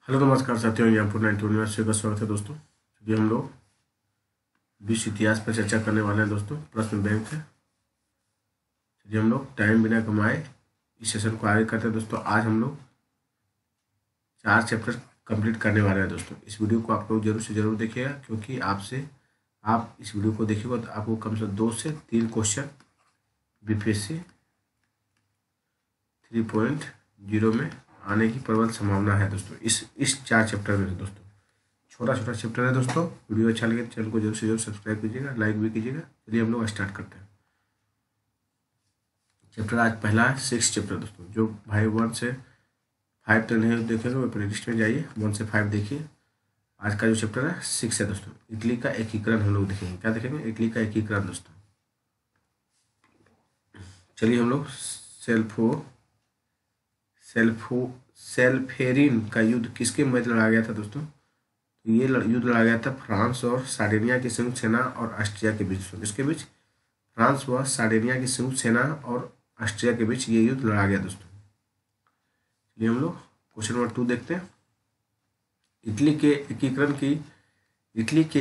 Hello नमस्कार साथियों, यहाँ पर 91 यूनिवर्सिटी का स्वागत है दोस्तों। चलिए हम लोग विश्व इतिहास पर चर्चा करने वाले हैं दोस्तों। प्रश्न बैंक है। चलिए हम लोग टाइम बिना कमाए इस सेशन को आगे करते हैं दोस्तों। आज हम लोग 4 चैप्टर कंप्लीट करने वाले हैं दोस्तों। इस वीडियो को आप लोग जरूर से जरूर देखिएगा, क्योंकि आप इस वीडियो को देखिएगा तो आपको कम से कम 2 से 3 क्वेश्चन BPSC 3.0 में आने की प्रबल संभावना है दोस्तों। इस 4 चैप्टर में दोस्तों छोटा छोटा चैप्टर है दोस्तों। वीडियो अच्छा लगे तो चैनल को जरूर से जरूर सब्सक्राइब कीजिएगा, लाइक भी कीजिएगा। चलिए हम लोग स्टार्ट करते हैं। चैप्टर आज पहला है 6 चैप्टर दोस्तों। जो भाई 1 से 5 तक नहीं देखेंगे वो प्ले लिस्ट में जाइए, 1 से 5 देखिए। आज का जो चैप्टर है 6 है दोस्तों। इटली का एकीकरण हम लोग देखेंगे। क्या देखेंगे? इटली का एकीकरण दोस्तों। चलिए हम लोग सेल्फेरिन का युद्ध किसके मध्य लड़ा गया था दोस्तों? ये युद्ध लड़ा गया था फ्रांस और सार्डिनिया की संयुक्त सेना और ऑस्ट्रिया के बीच। इसके बीच फ्रांस व सार्डिनिया की संयुक्त सेना और ऑस्ट्रिया के बीच ये युद्ध लड़ा गया दोस्तों। चलिए हम लोग क्वेश्चन नंबर 2 देखते हैं। इटली के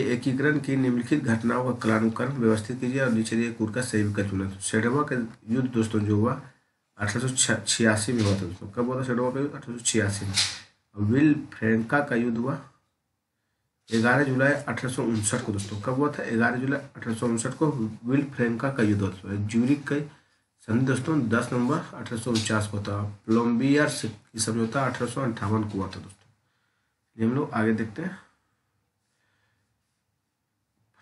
एकीकरण की निम्नलिखित घटनाओं का कालानुक्रम व्यवस्थित कीजिए और नीचे दिए कूद का सही विकल्प चुनें। सेडवा का युद्ध दोस्तों जो हुआ 1886 में हुआ था दोस्तों। कब हुआ था सेडवा का युद्ध? 1886 में। विल फ्रैंका का युद्ध हुआ 11 जुलाई 1859 को दोस्तों। कब हुआ था? 11 जुलाई 1859 को विल फ्रैंका का युद्ध हुआ। ज्यूरिख का संधि दोस्तों 10 नवंबर 1849 को था। प्लम्बियर्स की समझौता 1858 को हुआ था दोस्तों। हम लोग आगे देखते हैं।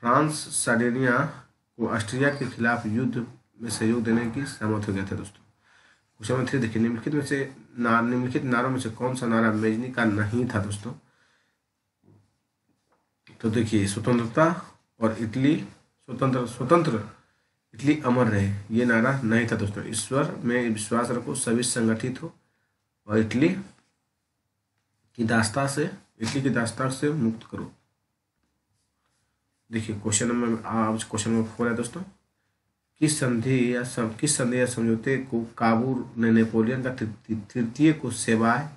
फ्रांस सार्डिनिया को ऑस्ट्रिया के खिलाफ युद्ध में सहयोग देने की सहमत हो गया था दोस्तों। क्वेश्चन नंबर 3 देखिए। निम्नलिखित नारों में से कौन सा नारा मेजनी का नहीं था दोस्तों? तो देखिए, स्वतंत्रता और इटली स्वतंत्र इटली अमर रहे, ये नारा नहीं था दोस्तों। ईश्वर में विश्वास रखो, सभी संगठित हो और इटली की दास्तां से मुक्त करो। देखिए क्वेश्चन नंबर 4 है दोस्तों। किस संधि या समझौते को काबूल ने नेपोलियन का तृतीय को सेवाय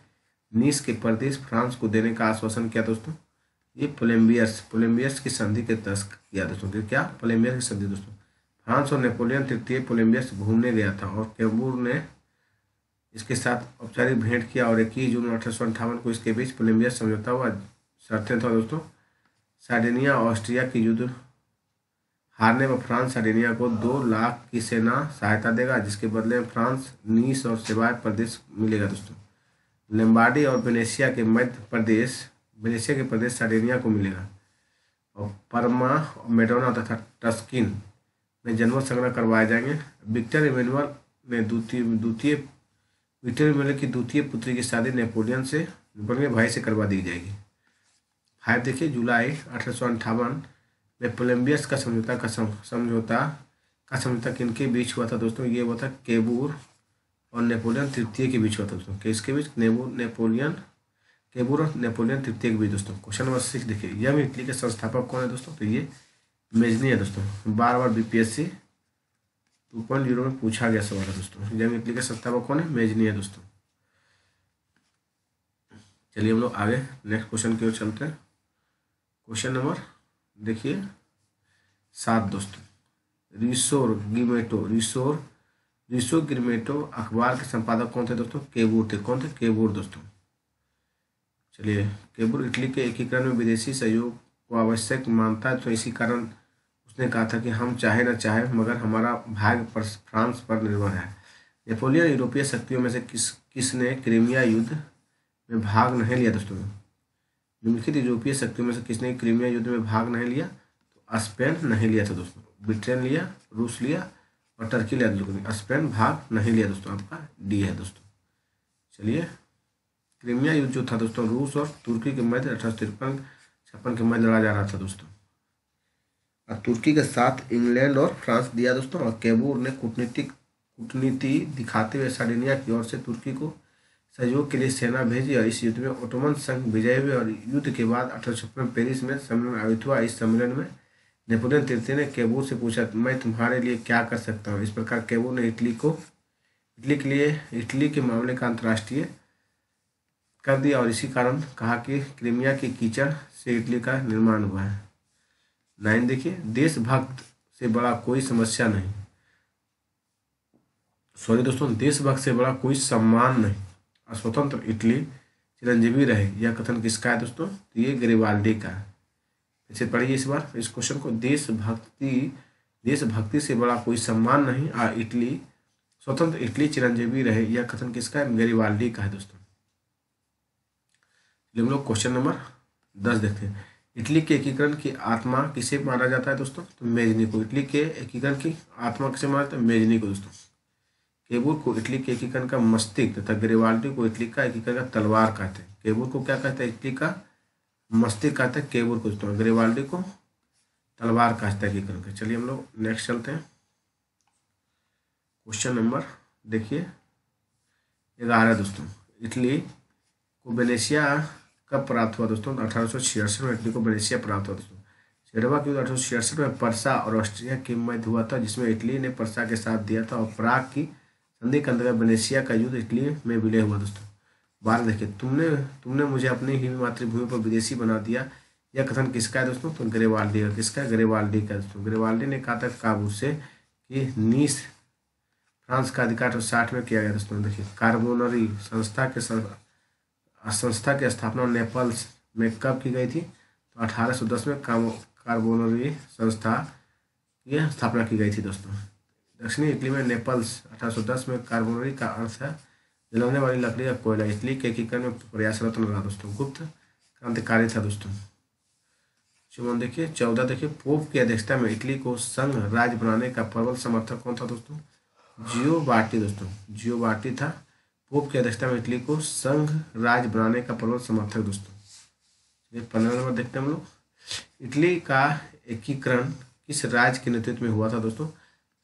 नीस के प्रदेश फ्रांस को देने का आश्वासन किया दोस्तों? ये पोलेम्बियर्स की संधि के तहत किया दोस्तों। क्या? पोलेम्बियर्स की संधि दोस्तों। फ्रांस और नेपोलियन तृतीय पोलेम्बियर्स घूमने गया था और कैबूर ने इसके साथ औपचारिक भेंट किया और 21 जून 1858 को इसके बीच पोलेम्बियर्स समझौता हुआ। शर्तें था दोस्तों। सार्डिनिया और ऑस्ट्रिया की युद्ध हारने पर फ्रांस सार्डिनिया को 2 लाख की सेना सहायता देगा, जिसके बदले में फ्रांस नीस और सेवाय प्रदेश मिलेगा दोस्तों। लम्बार्डी और वेनेशिया के प्रदेश सार्डिनिया को मिलेगा और परमा, मेडोना तथा टस्किन में जनमत संग्रह करवाए जाएंगे। विक्टर इमेनुअल की द्वितीय पुत्री की शादी नेपोलियन से बड़े भाई से करवा दी जाएगी। 5 देखिए। जुलाई 1858 में पोलेम्बियर्स का समझौता किनके बीच हुआ था दोस्तों? ये हुआ था केबूर और नेपोलियन तृतीय के बीच हुआ था दोस्तों। किसके बीच? केबूर और नेपोलियन तृतीय के बीच दोस्तों। क्वेश्चन नंबर 6 देखिए। यंग इटली के संस्थापक कौन है दोस्तों? तो ये मेजनी है दोस्तों। बार BPSC 2.0 में पूछा गया सवाल है दोस्तों। यंग इटली के संस्थापक कौन है? मेजनी है दोस्तों। चलिए हम लोग आगे नेक्स्ट क्वेश्चन की ओर चलते हैं। क्वेश्चन नंबर देखिए 7 दोस्तों। रिसो गिरमेटो अखबार के संपादक कौन थे दोस्तों? केबूर थे। कौन थे? केबूर दोस्तों। चलिए, केबूर इटली के एकीकरण में विदेशी सहयोग को आवश्यक मानता है, तो इसी कारण उसने कहा था कि हम चाहे न चाहे मगर हमारा भाग्य पर फ्रांस पर निर्भर है। नेपोलियन यूरोपीय शक्तियों में से किसने क्रीमिया युद्ध में भाग नहीं लिया दोस्तों? निम्नलिखित यूरोपीय शक्तियों में से किसने क्रीमिया युद्ध में भाग नहीं लिया? तो स्पेन नहीं लिया था दोस्तों। ब्रिटेन लिया, रूस लिया और टर्की लिया दोस्तों। स्पेन भाग नहीं लिया दोस्तों। आपका डी है दोस्तों। चलिए, क्रीमिया युद्ध जो था दोस्तों रूस और तुर्की के मध्य 1853-56 के मध्य लड़ा जा रहा था दोस्तों। और तुर्की के साथ इंग्लैंड और फ्रांस दिया दोस्तों। और केबूर ने कूटनीति दिखाते हुए सार्डिनिया की ओर से तुर्की को सहयोग के लिए सेना भेजी और इस युद्ध में ओटोमन संघ विजय हुए। और युद्ध के बाद 1856 में पेरिस में सम्मेलन आयोजित हुआ। इस सम्मेलन में नेपोलियन तृतीय ने केबूर से पूछा, मैं तुम्हारे लिए क्या कर सकता हूँ? इस प्रकार केबूर ने इटली के मामले का कर दिया और इसी कारण कहा कि क्रीमिया की कीचड़ से इटली का निर्माण हुआ है। 9 देखिए, देशभक्त से बड़ा कोई समस्या नहीं, सॉरी दोस्तों, देशभक्त से बड़ा कोई सम्मान नहीं, स्वतंत्र इटली चिरंजीवी रहे, यह कथन किसका है दोस्तों? तो ये गरिबाल्डी का है। इसे पढ़िए इस बार इस क्वेश्चन को, देशभक्ति से बड़ा कोई सम्मान नहीं और इटली स्वतंत्र इटली चिरंजीवी रहे, यह कथन किसका है? गरिबाल्डी का है दोस्तों। हम लोग क्वेश्चन नंबर 10 देखते हैं। इटली के एकीकरण की आत्मा किसे माना जाता है दोस्तों? तो मेजनी को। इटली के एकीकरण की आत्मा किसे माना जाता है? मेजनी को दोस्तों। केबुल को इटली के एकीकरण का मस्तिष्क तथा गरिबाल्डी को इटली का एकीकरण का तलवार कहते हैं। केबुल को क्या कहते हैं? इटली का मस्तिष्क कहते हैं केबुल को दोस्तों, गरिबाल्डी को तलवार कहते हैं एकीकरण का। चलिए हम लोग नेक्स्ट चलते हैं। क्वेश्चन नंबर देखिए 11 दोस्तों। इटली को वेनेशिया कब प्राप्त हुआ दोस्तों? 1866 में इटली को वेनेशिया प्राप्त हुआ दोस्तों। सेडवा की 1866 में पर्सा और ऑस्ट्रिया के मध्य हुआ था, जिसमें इटली ने पर्सा के साथ दिया था, और प्राग की संधि के अंतर्गत वेनेशिया का युद्ध इटली में विलय हुआ दोस्तों। 12 देखिए, तुमने मुझे अपनी ही मातृभूमि पर विदेशी बना दिया, यह कथन किसका है दोस्तों? तो गरिबाल्डी का। किसका है? गरिबाल्डी का दोस्तों। गरिबाल्डी ने कहा था काबूल से कि नीस फ्रांस का अधिकार 1960 में किया गया दोस्तों। देखिए, कार्बोनरी संस्था की स्थापना नेपल्स में कब की गई थी? तो 1810 में कार्बोनरी संस्था की स्थापना की गई थी दोस्तों। दक्षिणी इटली में नेपल्स 1810 में। कार्बोनरी का अर्थ है जलने वाली लकड़ी का कोयला। इटली के एकीकरण में प्रयासरत रहा दोस्तों। गुप्त क्रांतिकारी था दोस्तों। चुमन देखिए 14 देखिए, पोप की अध्यक्षता में इटली को संघ राज्य बनाने का प्रबल समर्थक कौन था दोस्तों? जियोबार्टी दोस्तों। जियोबार्टी था पोप की अध्यक्षता में इटली को संघ राज्य बनाने का प्रबल समर्थक दोस्तों। 15 नंबर देखते हैं हम लोग। इटली का एकीकरण किस राज्य के नेतृत्व में हुआ था दोस्तों?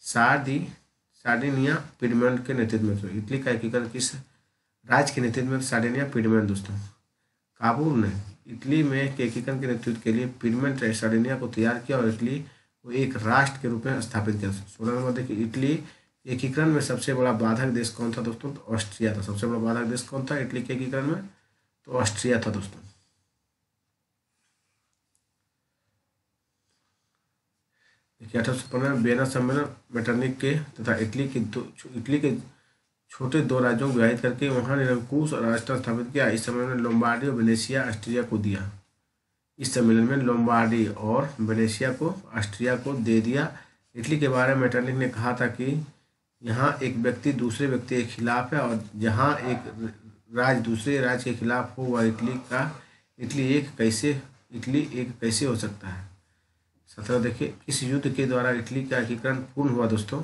सार्डिनिया पिडमेंट के नेतृत्व में। तो इटली का एकीकरण किस राज्य के नेतृत्व में? सार्डिनिया पिडमेंट दोस्तों। काबुल ने इटली में के एकीकरण के नेतृत्व के लिए पिडमेंट सार्डिनिया को तैयार किया और इटली को एक राष्ट्र के रूप में स्थापित किया। 16 नंबर देखिए, इटली एकीकरण में सबसे बड़ा बाधक देश कौन था दोस्तों? तो ऑस्ट्रिया था। सबसे बड़ा बाधक देश कौन था इटली के एकीकरण में? तो ऑस्ट्रिया था दोस्तों। देखिए 1815 में वियना सम्मेलन मेटरनिक के तथा इटली के छोटे 2 राज्यों को विभाजित करके वहां निरंकुश और राष्ट्र स्थापित किया। इस सम्मेलन में लोम्बार्डी और वेनेशिया ऑस्ट्रिया को दिया। इस सम्मेलन में लोम्बार्डी और वेनेशिया को ऑस्ट्रिया को दे दिया। इटली के बारे में मेटरनिक ने कहा था कि यहाँ एक व्यक्ति दूसरे व्यक्ति के खिलाफ है, और जहाँ एक राज्य दूसरे राज्य के खिलाफ हो वह इटली एक कैसे हो सकता है? 17 देखिए, इस युद्ध के द्वारा इटली का एकीकरण पूर्ण हुआ दोस्तों।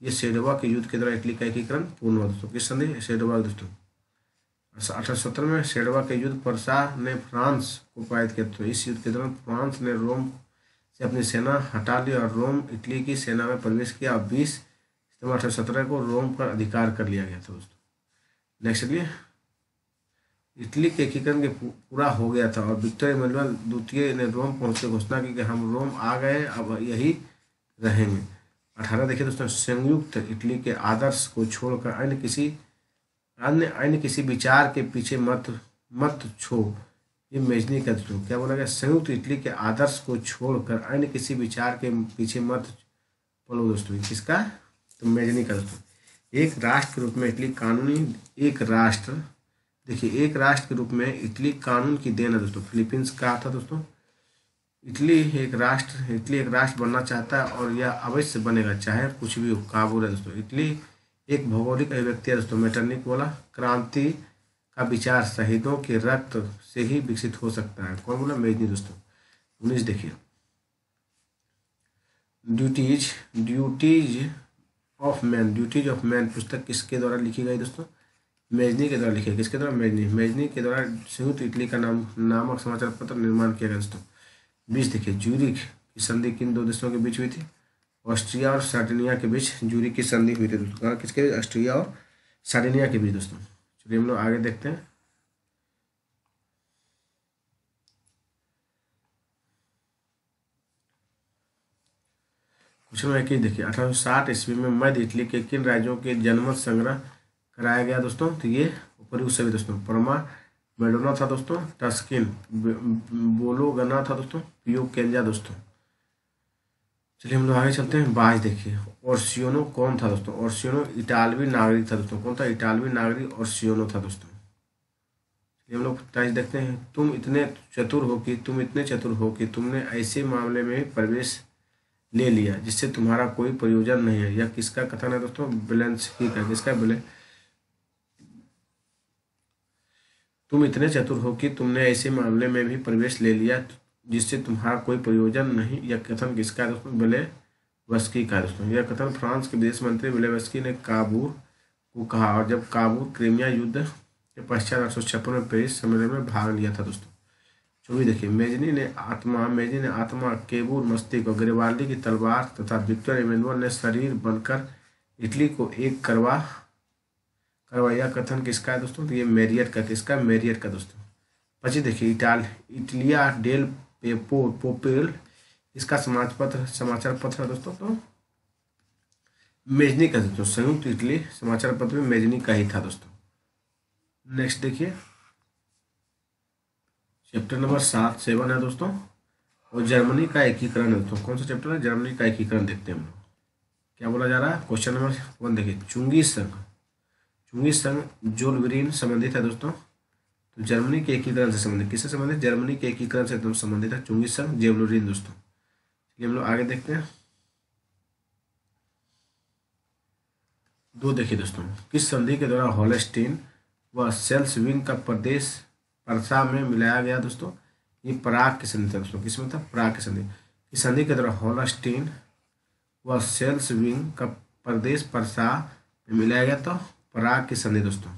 ये सेडोवा के युद्ध के द्वारा इटली का एकीकरण पूर्ण हुआ दोस्तों। किस संधि? सेडोवा दोस्तों। 1870 में सेडोवा के युद्ध पर्सा ने फ्रांस को पराजित किया। तो इस युद्ध के दौरान फ्रांस ने रोम से अपनी सेना हटा ली और रोम इटली की सेना में प्रवेश किया और 20 सितंबर 1817 को रोम पर अधिकार कर लिया गया था दोस्तों। नेक्स्ट चलिए, इटली के एकीकरण के पूरा हो गया था और विक्टर इमैनुअल द्वितीय ने रोम पहुंचकर घोषणा की कि हम रोम आ गए, अब यही रहेंगे। 18 देखिए दोस्तों, संयुक्त इटली के आदर्श को छोड़कर अन्य किसी विचार के पीछे मत छो। ये मेजनी का दोस्तों क्या बोला गया? संयुक्त इटली के आदर्श को छोड़कर अन्य किसी विचार के पीछे मत पड़ो दोस्तों। किसका? तो मेजनी का दोस्तों। एक राष्ट्र के रूप में इटली एक राष्ट्र के रूप में इटली कानून की देन है दोस्तों। फिलीपींस का था दोस्तों। इटली एक राष्ट्र बनना चाहता है और यह अवश्य बनेगा, चाहे कुछ भी हो। काबुल है दोस्तों। इटली एक भौगोलिक अभिव्यक्ति है दोस्तों। मेटरनिक बोला क्रांति का विचार शहीदों के रक्त से ही विकसित हो सकता है। कौन बोला? मेजनी दोस्तों। 19 देखिए, ड्यूटीज ऑफ मैन पुस्तक किसके द्वारा लिखी गई दोस्तों? मेजनी के द्वारा लिखी है। किसके द्वारा? मेजनी के द्वारा संयुक्त इटली का नामक समाचार पत्र निर्माण किया गया दोस्तों। 20 देखिए, ज्यूरिख की संधि किन 2 देशों के बीच हुई थी? ऑस्ट्रिया और सार्डिनिया के बीच ज्यूरिख की संधि हुई थी दोस्तों। किसके बीच? ऑस्ट्रिया और सार्डिनिया के बीच दोस्तों। चलिए हम लोग आगे देखते हैं। क्वेश्चन नंबर 21 देखिए, 1860 ईस्वी में मध्य इटली के किन राज्यों के जनमत संग्रह कराया गया दोस्तों? तो ये ऊपरी सभी दोस्तों। परमा, मेडोना था दोस्तों, टस्किन बोलोगना था दोस्तों, पियो केंजा दोस्तों। चलिए हम लोग आगे चलते हैं। बाज देखिए, ओर्सियोनो कौन था दोस्तों? ओर्सियोनो इटालवी नागरिक था दोस्तों। कौन था? इटालवी नागरिक ओर्सियोनो था दोस्तों। हम लोग टाइज देखते हैं। तुम इतने चतुर हो कि तुमने ऐसे मामले में प्रवेश ले लिया जिससे तुम्हारा कोई प्रयोजन नहीं है। यह किसका कथन है दोस्तों? बेलेंस्की का। किसका? तुम इतने चतुर हो कि तुमने ऐसे मामले में भी प्रवेश ले लिया जिससे तुम्हारा कोई प्रयोजन नहीं। यह कथन किसका है दोस्तों? बेलेवस्की का दोस्तों। यह कथन फ्रांस के विदेश मंत्री बेलेवस्की ने काबूल को कहा, और जब काबूल क्रीमिया युद्ध के पश्चात 1856 में पेरिस सम्मेलन में भाग लिया था दोस्तों। चौबीस देखिए, मेजनी ने आत्मा, केबूल मस्तिष्क और गरिबाल्डी की तलवार तथा विक्टर इमैनुअल ने शरीर बनकर इटली को एक करवाया कथन किसका है दोस्तों? तो ये मेरियट का। किसका? मेरियट का दोस्तों। 25 देखिए, इटलिया डेल पोपेल इसका समाचार पत्र है दोस्तों। तो मेजनी का दोस्तों, संयुक्त इटली समाचार पत्र में मेजनी का ही था दोस्तों। नेक्स्ट देखिए, चैप्टर नंबर 7 है दोस्तों, और जर्मनी का एकीकरण है दोस्तों। कौन सा चैप्टर है? जर्मनी का एकीकरण। देखते हैं हम लोग क्या बोला जा रहा है। क्वेश्चन नंबर 1 देखिए, चुंगी संघ जोलवेरिन संबंधित है दोस्तों। तो जर्मनी के एकीकरण से संबंधित। किससे संबंधित? जर्मनी के एकीकरण से एकदम संबंधित है चुंगी संघ जोलवेरिन दोस्तों। ये हम लोग आगे देखते हैं। 2 देखिए दोस्तों, किस संधि के द्वारा होल्स्टीन व सेल्सविंग का प्रदेश परसा में मिलाया गया दोस्तों? ये पराग की संधि था दोस्तों। किसमें था? पराग की संधि। इस संधि के द्वारा होल्स्टीन व सेल्सविंग का प्रदेश परसा में मिलाया गया तो पराग की संधि दोस्तों।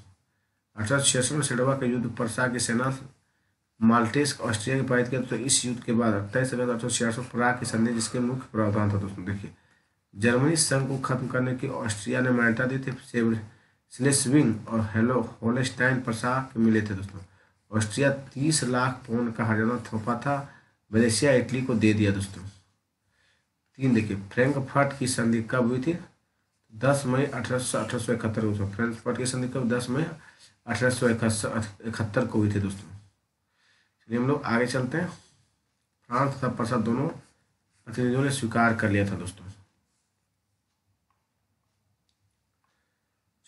1866 में सेडोवा का युद्ध परसा की सेना माल्टेस ऑस्ट्रिया के पराजित किया। तो इस युद्ध के बाद 28 अगस्त 1866 पराग की संधि जिसके मुख्य प्रावधान था दोस्तों। देखिए, जर्मनी संघ को खत्म करने की ऑस्ट्रिया ने मान्यता दी थी। स्लेस्विंग और होल्स्टाइन परसा के मिले थे दोस्तों। ऑस्ट्रिया 30 लाख पाउंड का हर्जाना थोपा था। मलेशिया इटली को दे दिया दोस्तों। 3 देखिए, फ्रैंकफर्ट की संधि कब हुई थी? 10 मई 1871 को। फ्रैंकफर्ट की संधि कब? 10 मई 1871 को हुई थी दोस्तों। चलिए हम लोग आगे चलते हैं। फ्रांस तथा परसा दोनों प्रतिनिधियों ने स्वीकार कर लिया था दोस्तों।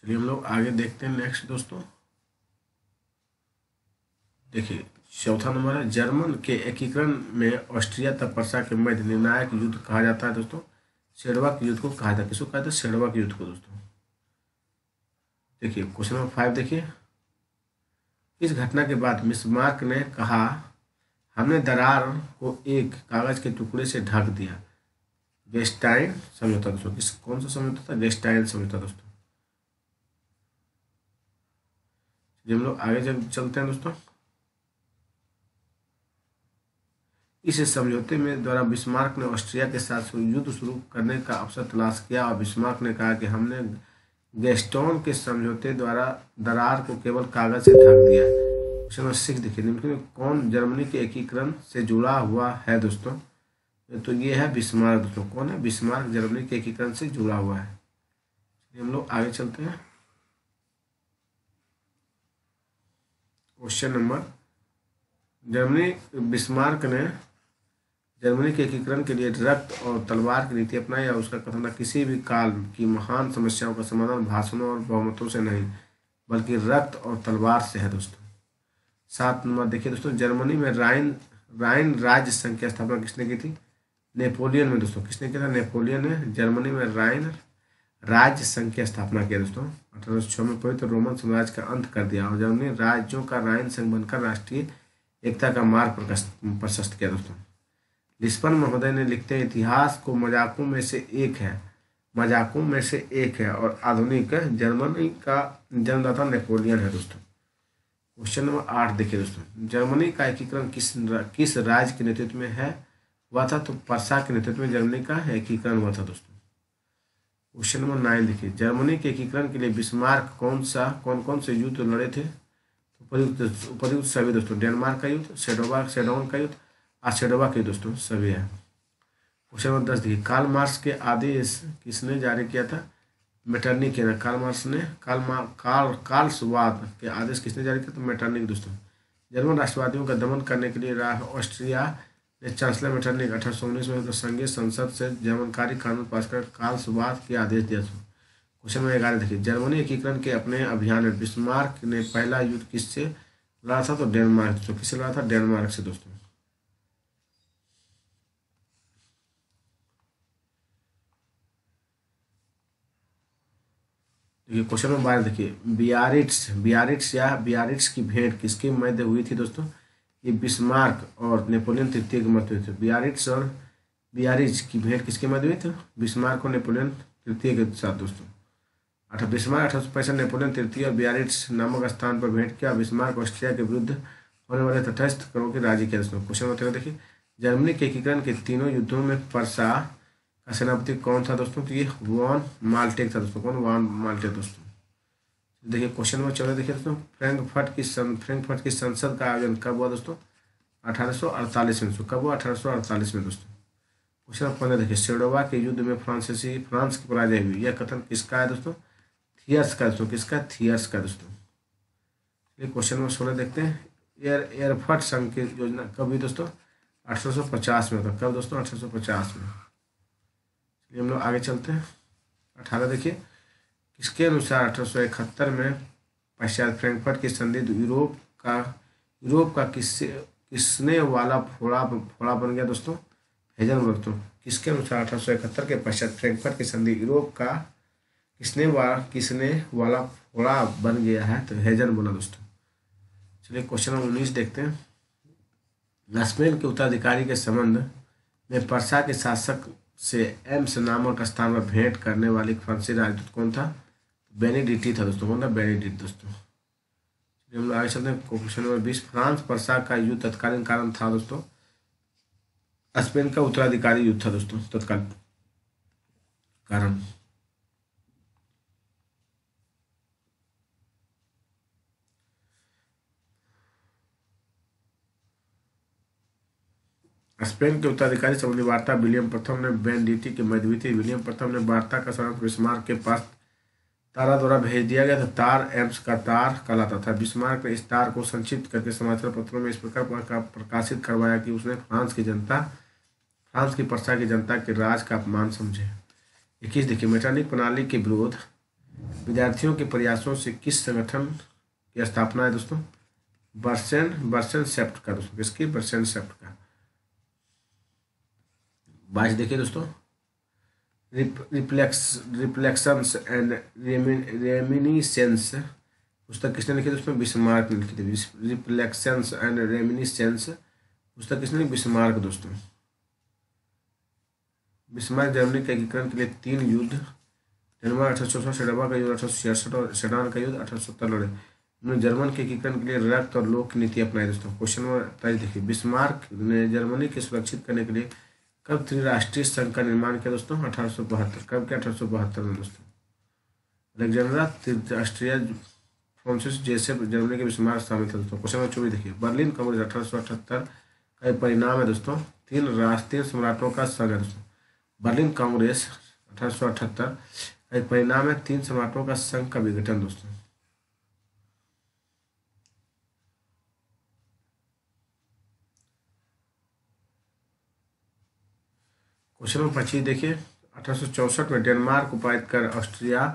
चलिए हम लोग आगे देखते हैं। नेक्स्ट दोस्तों देखिए, चौथा नंबर है, जर्मन के एकीकरण में ऑस्ट्रिया तथा परसा के मध्य निर्णायक युद्ध कहा जाता है दोस्तों। सेडवा के युद्ध को कहा था। किसको कहा था? सेडवा के युद्ध को दोस्तों। देखिए क्वेश्चन नंबर 5 देखिए, इस घटना के बाद बिस्मार्क ने कहा, हमने दरार को एक कागज के टुकड़े से ढक दिया। गेस्टाइन समझौता दोस्तों। कौन सा समझौता था? गेस्टाइन समझौता दोस्तों। हम लोग आगे चलते हैं दोस्तों। इस समझौते में द्वारा बिस्मार्क ने ऑस्ट्रिया के साथ युद्ध शुरू करने का अवसर तलाश किया, और बिस्मार्क ने कहा कि हमने गेस्टोन के समझौते द्वारा दरार को केवल कागज से ढक दिया। क्वेश्चन नंबर 6 देखिए, निम्न में कौन जर्मनी के एकीकरण से जुड़ा हुआ है दोस्तों? तो ये है बिस्मार्क दोस्तों। कौन है? बिस्मार्क जर्मनी के एकीकरण से जुड़ा हुआ है। हम लोग आगे चलते हैं। क्वेश्चन नंबर, बिस्मार्क ने जर्मनी के एकीकरण के लिए रक्त और तलवार की नीति अपनाई, और उसका कथन था, किसी भी काल की महान समस्याओं का समाधान भाषणों और बहुमतों से नहीं बल्कि रक्त और तलवार से है दोस्तों। 7 नंबर देखिए दोस्तों, जर्मनी में राइन राज्य संघ की स्थापना किसने की थी? नेपोलियन में दोस्तों। किसने किया था? नेपोलियन ने जर्मनी में राइन राज्य संघ की स्थापना किया दोस्तों। 1806 में पवित्र रोमन साम्राज्य का अंत कर दिया, और जर्मनी राज्यों का राइन संघ बनकर राष्ट्रीय एकता का मार्ग प्रशस्त किया दोस्तों। लिस्बन महोदय ने लिखते हैं, इतिहास को मजाकों में से एक है और आधुनिक जर्मनी का जन्मदाता नेपोलियन है दोस्तों। क्वेश्चन नंबर 8 देखिए दोस्तों, जर्मनी का एकीकरण किस राज्य के नेतृत्व में हुआ था? तो परसा के नेतृत्व में जर्मनी का एकीकरण हुआ था दोस्तों। क्वेश्चन नंबर 9 देखिए, जर्मनी के एकीकरण के लिए बिस्मार्क कौन कौन से युद्ध लड़े थे? उपयुक्त सभी दोस्तों। डेनमार्क का युद्ध, सेडोन का युद्ध, सेडोवा के दोस्तों सभी है। क्वेश्चन नंबर 10 देखिए, कार्ल मार्क्स के आदेश किसने जारी किया था? मेटरनिक है ना। कार्ल स्वाद के आदेश किसने जारी किया? तो मेटरनिक दोस्तों। जर्मन राष्ट्रवादियों का दमन करने के लिए ऑस्ट्रिया ने चांसलर मेटरनिक 1819 में तो संघीय संसद से जर्मनकारी कानून पास कर कालसवाद के आदेश दिया था। क्वेश्चन नंबर 11 देखिए, जर्मनी एकीकरण के अपने अभियान में बिस्मार्क ने पहला युद्ध किससे लड़ा था? तो डेनमार्क। तो किससे लड़ा था? डेनमार्क से दोस्तों। देखिए क्वेश्चन नंबर 12 देखिए, बियारिट्स की भेंट किसके मध्य हुई थी दोस्तों? ये बिस्मार्क और नेपोलियन तृतीय के मध्य हुई थी। बियारिट्ज की भेंट किसके मध्य हुई थी? बिस्मार्क और नेपोलियन तृतीय के साथ दोस्तों। बिस्मार्क 1865, नेपोलियन तृतीय और बियारिट्स नामक स्थान पर भेंट किया। बिस्मार्क ऑस्ट्रिया के विरुद्ध होने वाले तटस्थ करों के राजी किया दोस्तों। क्वेश्चन नंबर 13 देखिए, जर्मनी के एकीकरण के तीनों युद्धों में पर्सा का सेनापति कौन था दोस्तों? तो ये वॉन माल्टेक था दोस्तों। कौन? वॉन माल्टेक दोस्तों। देखिए क्वेश्चन नंबर 14 देखिए दोस्तों, फ्रैंकफर्ट की संसद का आयोजन कब हुआ दोस्तों? 1848 में। कब हुआ? 1848 में दोस्तों। क्वेश्चन नंबर 15 देखिए, सेडोवा के युद्ध में फ्रांस की पराजय हुई, यह कथन किसका है दोस्तों? थियर्स का दोस्तों। किसका? थियर्स का दोस्तों। चलिए क्वेश्चन नंबर 16 देखते हैं, एयरफर्ट संघ की योजना कब हुई दोस्तों? 1850 में था। कब दोस्तों? 1850 में। हम लोग आगे चलते हैं। 18 देखिए, किसके अनुसार 1871 में पश्चात फ्रैंकफर्ट की संधि यूरोप का किसने वाला फोड़ा बन गया दोस्तों? हेजन दोस्तों। किसके अनुसार 1871 के पश्चात फ्रैंकफर्ट की संधि यूरोप का किसने वाला फोड़ा बन गया है? तो हेजन बना दोस्तों। चलिए क्वेश्चन नंबर 19 देखते हैं, स्पेन के उत्तराधिकारी के संबंध में पर्सा के शासक से एम्स नामक स्थान पर भेंट करने वाली फ्रांसीसी राजदूत कौन था? बेनिडिक्ट था दोस्तों। कौन था? बेनिडिक्ट दोस्तों। हम लोग आगे चलते हैं। क्वेश्चन नंबर 20, फ्रांस पर्सा का युद्ध तत्कालीन कारण था दोस्तों? स्पेन का उत्तराधिकारी युद्ध था दोस्तों, तत्काल कारण। स्पेन के उत्तराधिकारी संबंधी वार्ता विलियम प्रथम ने बेनिडिक्ट के मध्य हुई थी। विलियम प्रथम ने वार्ता का संदेश बिस्मार्क के पास तारा द्वारा भेज दिया गया था। तार एम्स का तार कहलाता था। बिस्मार्क ने इस तार को संक्षिप्त करके समाचार पत्रों में इस प्रकार प्रकाशित करवाया कि उसने फ्रांस की पर्सा की जनता के राज का अपमान समझे। 21 देखिए, मेटरनिक प्रणाली के विरोध विद्यार्थियों के प्रयासों से किस संगठन की स्थापना है दोस्तों? बर्सेनसेफ्ट का दोस्तों। किसकी? बर्सेनसेफ्ट का। 22 देखिए दोस्तों, रिफ्लेक्शंस एंड रेमिनिसेंस पुस्तक किसने लिखी दोस्तों? बिस्मार्क ने लिखी थी। रिफ्लेक्शंस एंड रेमिनिसेंस पुस्तक किसने लिखी? बिस्मार्क दोस्तों। बिस्मार्क जर्मनी के एकीकरण के लिए 3 युद्ध, डेनमार्क 1864, सेडोवा का युद्ध 1866 और सेडान का युद्ध 1870 लड़े। उन्होंने जर्मन के एकीकरण के लिए रक्त और लोक की नीति अपनाई दोस्तों। क्वेश्चन नंबर 23 देखिए, बिस्मार्क ने जर्मनी के सुरक्षित करने के लिए कब त्रिराष्ट्रीय संघ का निर्माण किया दोस्तों? 1872। कब क्या? 1872 में दोस्तों। अलेक्जेंड्रा त्रिराष्ट्रीय फ्रांसिस जैसे जर्मनी के बिस्मार्क शामिल थे दोस्तों। क्वेश्चन नंबर 24 देखिए, बर्लिन कांग्रेस 1878 का एक परिणाम है दोस्तों। 3 सम्राटों का संघ है दोस्तों। बर्लिन कांग्रेस 1878 का एक परिणाम है 3 सम्राटों का संघ का विघटन दोस्तों। क्वेश्चन नंबर 25 देखिए, 1864 में डेनमार्क उपायुक्त कर ऑस्ट्रिया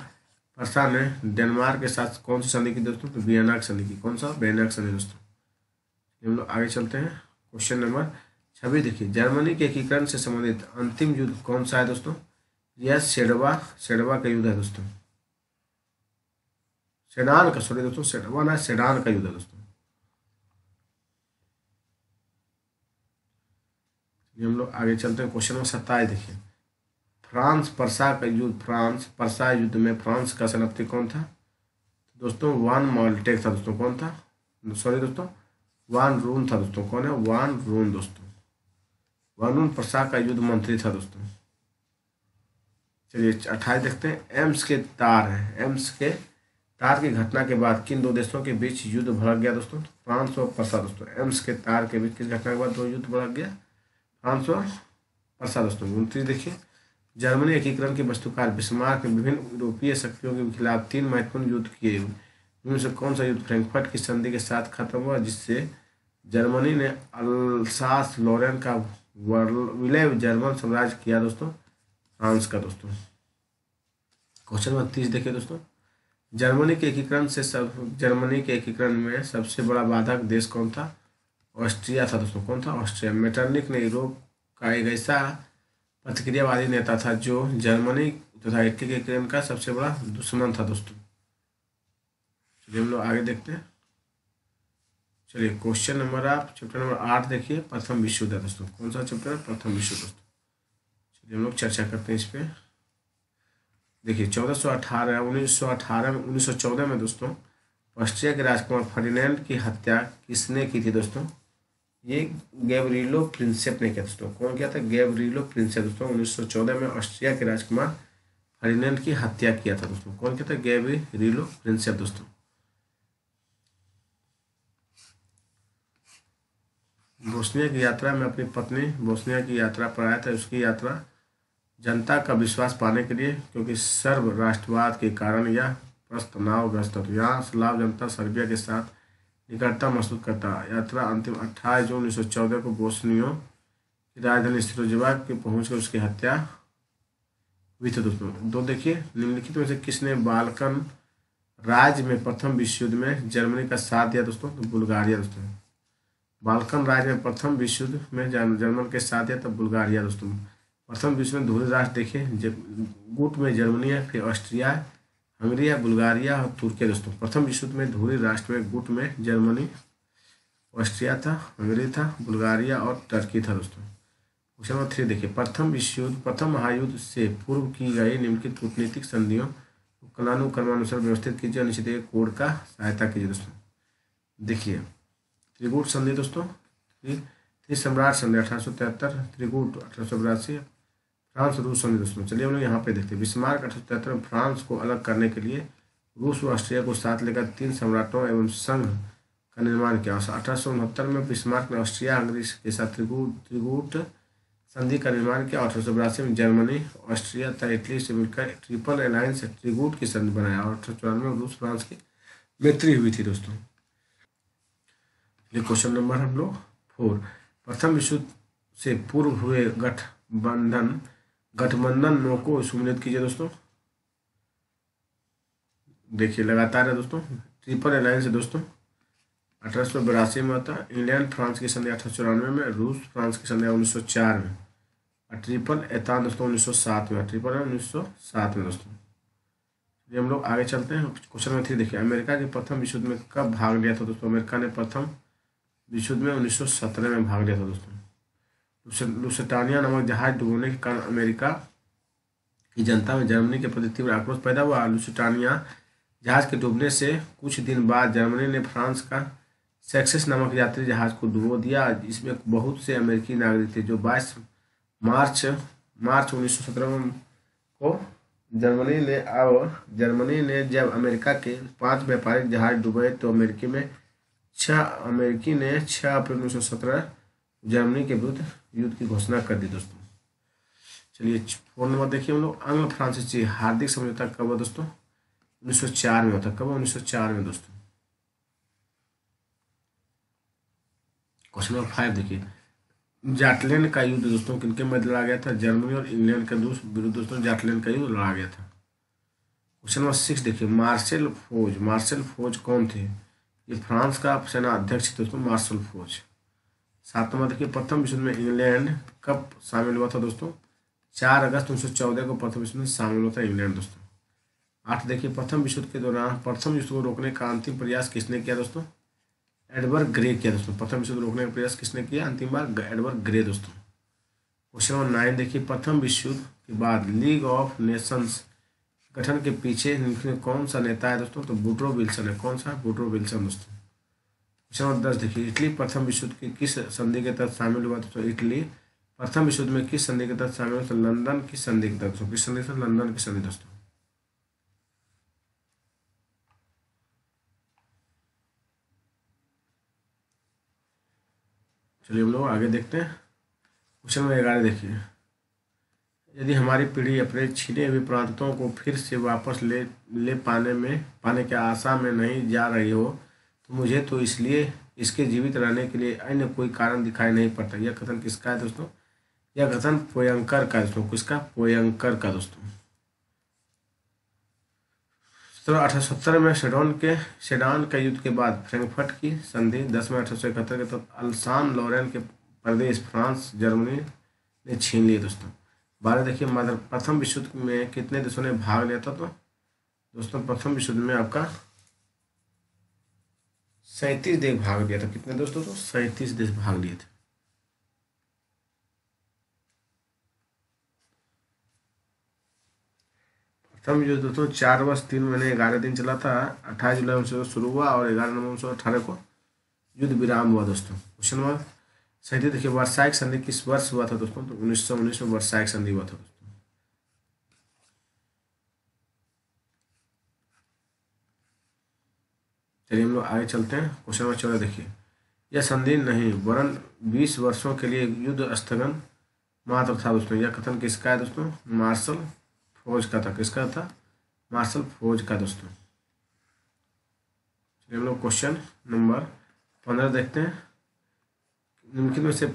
पर्सा ने डेनमार्क के साथ कौन सी संधि की दोस्तों? तो वियना की संधि की। कौन सा? वियना की संधि दोस्तों। हम लोग आगे चलते हैं। क्वेश्चन नंबर 26 देखिए, जर्मनी के एकीकरण से संबंधित अंतिम युद्ध कौन सा है दोस्तों? यह सेडवा का युद्ध है दोस्तों। सेडान का युद्ध है दोस्तों। हम लोग आगे चलते हैं। क्वेश्चन नंबर 27 देखिए, फ्रांस पर्सा युद्ध में फ्रांस का सेनापति कौन था दोस्तों? वान माल्टेक था दोस्तों। कौन था? सॉरी दोस्तों, वान रून था दोस्तों। कौन है? वान रून दोस्तों। वान रून पर्सा का युद्ध मंत्री था दोस्तों। चलिए 28 देखते हैं, एम्स के तार की घटना के बाद किन 2 देशों के बीच युद्ध भड़क गया दोस्तों? फ्रांस और पर्सा दोस्तों। एम्स के तार के बीच किस घटना के बाद 2 युद्ध भड़क गया? फ्रांस और पर्सा दोस्तों। 29 देखिए, जर्मनी एकीकरण के वस्तुकार बिस्मार्क ने विभिन्न यूरोपीय शक्तियों के खिलाफ 3 महत्वपूर्ण युद्ध किए। उनमें से कौन सा युद्ध फ्रैंकफर्ट की संधि के साथ खत्म हुआ, जिससे जर्मनी ने अल्सास लॉरेन का विलय जर्मन साम्राज्य किया दोस्तों फ्रांस का दोस्तों। क्वेश्चन नंबर 30 देखिए दोस्तों, जर्मनी के एकीकरण में सबसे बड़ा बाधक देश कौन था? ऑस्ट्रिया था दोस्तों। कौन था? ऑस्ट्रिया। मेटरनिक ने यूरोप का एक ऐसा प्रतिक्रियावादी नेता था जो जर्मनी तथा इटली के एकीकरण का सबसे बड़ा दुश्मन था दोस्तों। चलिए हम लोग आगे देखते हैं। चलिए क्वेश्चन नंबर आप चैप्टर नंबर 8 देखिए, प्रथम विश्व युद्ध दोस्तों। कौन सा चैप्टर है? प्रथम विश्व युद्ध दोस्तों। चलिए हम लोग चर्चा करते हैं इस पे। देखिए 1914 में दोस्तों ऑस्ट्रिया के राजकुमार फर्डिनेंड की हत्या किसने की थी दोस्तों? ये गैब्रिलो प्रिंसेप ने किया दोस्तों। कौन किया था? गैब्रिलो प्रिंसेप दोस्तों। 1914 में ऑस्ट्रिया के राजकुमार फर्डिनेंड की हत्या किया था दोस्तों। कौन किया था? गैब्रिलो प्रिंसेप दोस्तों। बोस्निया की यात्रा में अपनी पत्नी बोस्निया की यात्रा पर आया था। उसकी यात्रा जनता का विश्वास पाने के लिए, क्योंकि सर्ब राष्ट्रवाद के कारण यह तनावग्रस्त था। यहाँ स्लाव जनता सर्बिया के साथ निकटता महसूस करता। यात्रा अंतिम 28 जून 1914 को बोस्नियो की राजधानी सिरोजिवा के पहुंचकर उसकी हत्या हुई थी दोस्तों। दो देखिए, निम्नलिखित में से किसने बाल्कन राज्य में प्रथम विश्व युद्ध में जर्मनी का साथ दिया दोस्तों? तो बुल्गारिया दोस्तों। बाल्कन राज्य में प्रथम विश्व युद्ध में जर्मन के साथ दिया था बुल्गारिया दोस्तों। प्रथम विश्व में धुरी राष्ट्र देखिए, गुट में जर्मनी है, फिर ऑस्ट्रिया, हंगरी है, बुल्गारिया और तुर्की दोस्तों। प्रथम विश्व में धुरी राष्ट्र में गुट में जर्मनी, ऑस्ट्रिया था, हंगरी था, बुल्गारिया और टर्की था दोस्तों। क्वेश्चन नंबर 3 देखिए, प्रथम महायुद्ध से पूर्व की गई निम्नलिखित कूटनीतिक संधियों को कालानुक्रमानुसार व्यवस्थित कीजिए, निश्चित कोड का सहायता कीजिए दोस्तों। देखिए त्रिकूट संधि दोस्तों, त्रिसम्राट संधि 1873, त्रिकूट 1882, फ्रांस रूस संधि दोस्तों। चलिए हम लोग यहाँ पे देखते हैं। बिस्मार्क 1873 में फ्रांस को अलग करने के लिए रूस और ऑस्ट्रिया को साथ लेकर 3 सम्राटों एवं संघ का निर्माण किया। 1869 में बिस्मार्क ने ऑस्ट्रिया हंगरी के साथ त्रिकूट संधि का निर्माण किया। 1882 में जर्मनी, ऑस्ट्रिया तथा इटली से मिलकर ट्रिपल अलायंस त्रिकूट की संधि बनाया। और 1894 में रूस फ्रांस की मैत्री हुई थी दोस्तों। ये क्वेश्चन नंबर हम लोग 4, प्रथम विश्व से पूर्व हुए गठबंधन को सुमिलित कीजिए दोस्तों। देखिए लगातार है दोस्तों। ट्रिपल अलायंस है दोस्तों 1882 में होता। इंग्लैंड फ्रांस की संधि 1894 में, रूस फ्रांस की संधि 1904 में, और ट्रिपल एतान दोस्तों 1907 में। ट्रिपल 1907 में दोस्तों। ये हम लोग आगे चलते हैं। क्वेश्चन नंबर 3 देखिए, अमेरिका के प्रथम विश्व युद्ध में कब भाग लिया था दोस्तों? अमेरिका ने प्रथम विश्व युद्ध में 1917 में भाग लिया था दोस्तों। लुसटानिया नामक जहाज डूबने के कारण अमेरिका की जनता में जर्मनी के प्रति तीव्र आक्रोश पैदा हुआ। लुसटानिया जहाज के डूबने से कुछ दिन बाद जर्मनी ने फ्रांस का सक्सेस नामक यात्री जहाज को डुबो दिया। इसमें बहुत से अमेरिकी नागरिक थे जो 22 मार्च 1917 को जर्मनी ने जब अमेरिका के 5 व्यापारिक जहाज डूबे तो अमेरिकी ने 6 अप्रैल 1917 जर्मनी के विरुद्ध युद्ध की घोषणा कर दी दोस्तों। चलिए 4 नंबर देखिए हम लोग, अंग्ल फ्रांसीसी हार्दिक समझौता कब हुआ दोस्तों? 1904 में होता। कब? 1904 में दोस्तों। क्वेश्चन नंबर 5 देखिए, जाटलैंड का युद्ध दोस्तों किनके मध्य लड़ा गया था? जर्मनी और इंग्लैंड के विरुद्ध दोस्तों जाटलैंड का युद्ध लड़ा गया था। क्वेश्चन नंबर 6 देखिए, मार्शल फौज कौन थे? ये फ्रांस का सेना अध्यक्ष थे दोस्तों, मार्शल फौज। 7 नंबर देखिए, प्रथम विश्व में इंग्लैंड कब शामिल हुआ था दोस्तों? 4 अगस्त 1914 को प्रथम विश्व में शामिल हुआ था इंग्लैंड दोस्तों। 8 देखिए, प्रथम विश्व के दौरान प्रथम विश्व को रोकने का अंतिम प्रयास किसने किया दोस्तों? एडवर्ड ग्रे किया दोस्तों। प्रथम विश्व को रोकने का प्रयास किसने किया अंतिम बार? एडवर्ड ग्रे दोस्तों। क्वेश्चन नंबर 9 देखिए, प्रथम विश्व युद्ध के बाद लीग ऑफ नेशंस गठन के पीछे कौन सा नेता है दोस्तों? तो वुड्रो विल्सन है। कौन सा? वुड्रो विल्सन दोस्तों। क्वेश्चन नंबर 10 देखिए, इटली प्रथम विश्व युद्ध की किस संधि के तहत शामिल हुआ दोस्तों? इटली प्रथम विश्व युद्ध में किस संधि के तहत शामिल हुआ? तो लंदन की संधि के तहत दोस्तों। किस संधि से? लंदन की संधि दोस्तों। चलिए हम लोग आगे देखते हैं। क्वेश्चन नंबर 11 देखिए, यदि हमारी पीढ़ी अपने छीने हुए प्रांतों को फिर से वापस ले पाने के आशा में नहीं जा रही हो तो मुझे तो इसलिए इसके जीवित रहने के लिए अन्य कोई कारण दिखाई नहीं पड़ता। यह कथन किसका है दोस्तों? यह कथन पोयंकर का दोस्तों। किसका? पोयंकर का दोस्तों। 1870 में सेडान के युद्ध के बाद फ्रैंकफर्ट की संधि, 10 मई 1871 के तहत अल्सान लॉरेन के प्रदेश फ्रांस जर्मनी ने छीन लिए दोस्तों। 12 देखिए, प्रथम विश्व युद्ध में कितने देशों ने भाग लिया था? तो दोस्तों प्रथम विश्व युद्ध में आपका 37 देश भाग लिया था। कितने दोस्तों? तो 37 देश भाग लिए थे। प्रथम युद्ध दोस्तों 4 वर्ष 3 महीने 11 दिन चला था। 28 जुलाई 1900 शुरू हुआ और 11 नवंबर 1918 को युद्ध विराम हुआ दोस्तों। क्वेश्चन नंबर 37 देखिए, वर्साइक संधि किस वर्ष हुआ था दोस्तों? तो 1919 में वर्साइक संधि हुआ था दोस्तों। चलिए हम लोग आगे चलते हैं। क्वेश्चन नंबर 14 देखिए, यह संधि नहीं वरन 20 वर्षों के लिए युद्ध स्थगन मात्र था दोस्तों। यह कथन किसका है दोस्तों? मार्शल फोच का था। किसका था? मार्शल फोच का दोस्तों। चलिए हम लोग क्वेश्चन नंबर 15 देखते हैं। निम्नलिखित में से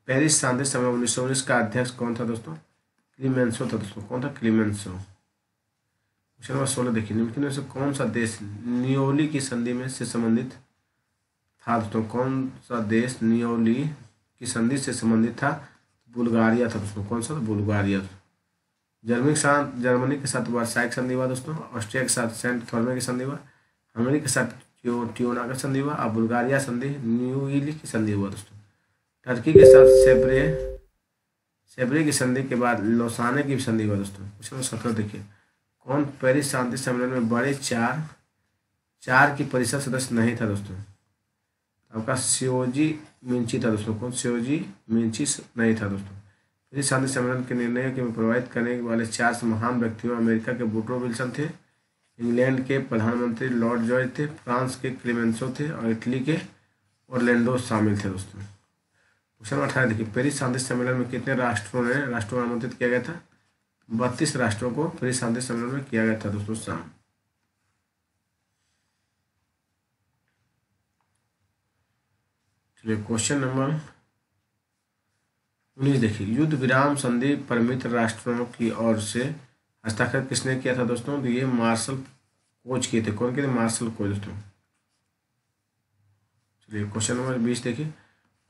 पेरिस शांति सम्मेलन 1919 का अध्यक्ष कौन था दोस्तों? क्लीमेंसो था दोस्तों। कौन था? क्लीमेंसो। क्वेश्चन नंबर 16 देखिए, निम्नलिखित में से कौन सा देश नियोली की संधि में से संबंधित था दोस्तों? कौन सा देश नियोली की संधि से संबंधित था? बुल्गारिया था दोस्तों। कौन सा? बुल्गारिया। जर्मनी के साथ वर्साइक संधि हुआ दोस्तों। ऑस्ट्रिया के साथ सेंट थॉलमे की संधि हुआ। हंगरी के साथ ट्यूना का संधि हुआ। और बुल्गारिया संधि न्यूइली की संधि हुआ दोस्तों। टर्की के साथ सेब्रे की संधि के बाद लोसाने की संधि हुआ दोस्तों। क्वेश्चन नंबर 17 देखिए, कौन पेरिस शांति सम्मेलन में बड़े चार की परिषद सदस्य नहीं था दोस्तों? आपका सियोजी मिंची था दोस्तों। कौन? सियोजी मिंची नहीं था दोस्तों। पेरिस शांति सम्मेलन के निर्णय के प्रभावित करने वाले 4 महान व्यक्तियों अमेरिका के वुडरो विल्सन थे, इंग्लैंड के प्रधानमंत्री लॉर्ड जॉर्ज थे, फ्रांस के क्लेमेंसो थे और इटली के ओरलैंडो शामिल थे दोस्तों। क्वेश्चन 18 देखिए, पेरिस शांति सम्मेलन में कितने राष्ट्रों को आमंत्रित किया गया था? 32 राष्ट्रों को पेरिस शांति सम्मेलन में किया गया था दोस्तों शामिल। चलिए क्वेश्चन नंबर 19 देखिए, युद्ध विराम संधि पर मित्र राष्ट्रों की ओर से हस्ताक्षर किसने किया था दोस्तों? तो ये मार्शल कोच किए थे। कौन किए थे? मार्शल कोच दोस्तों। चलिए क्वेश्चन नंबर 20 देखिए,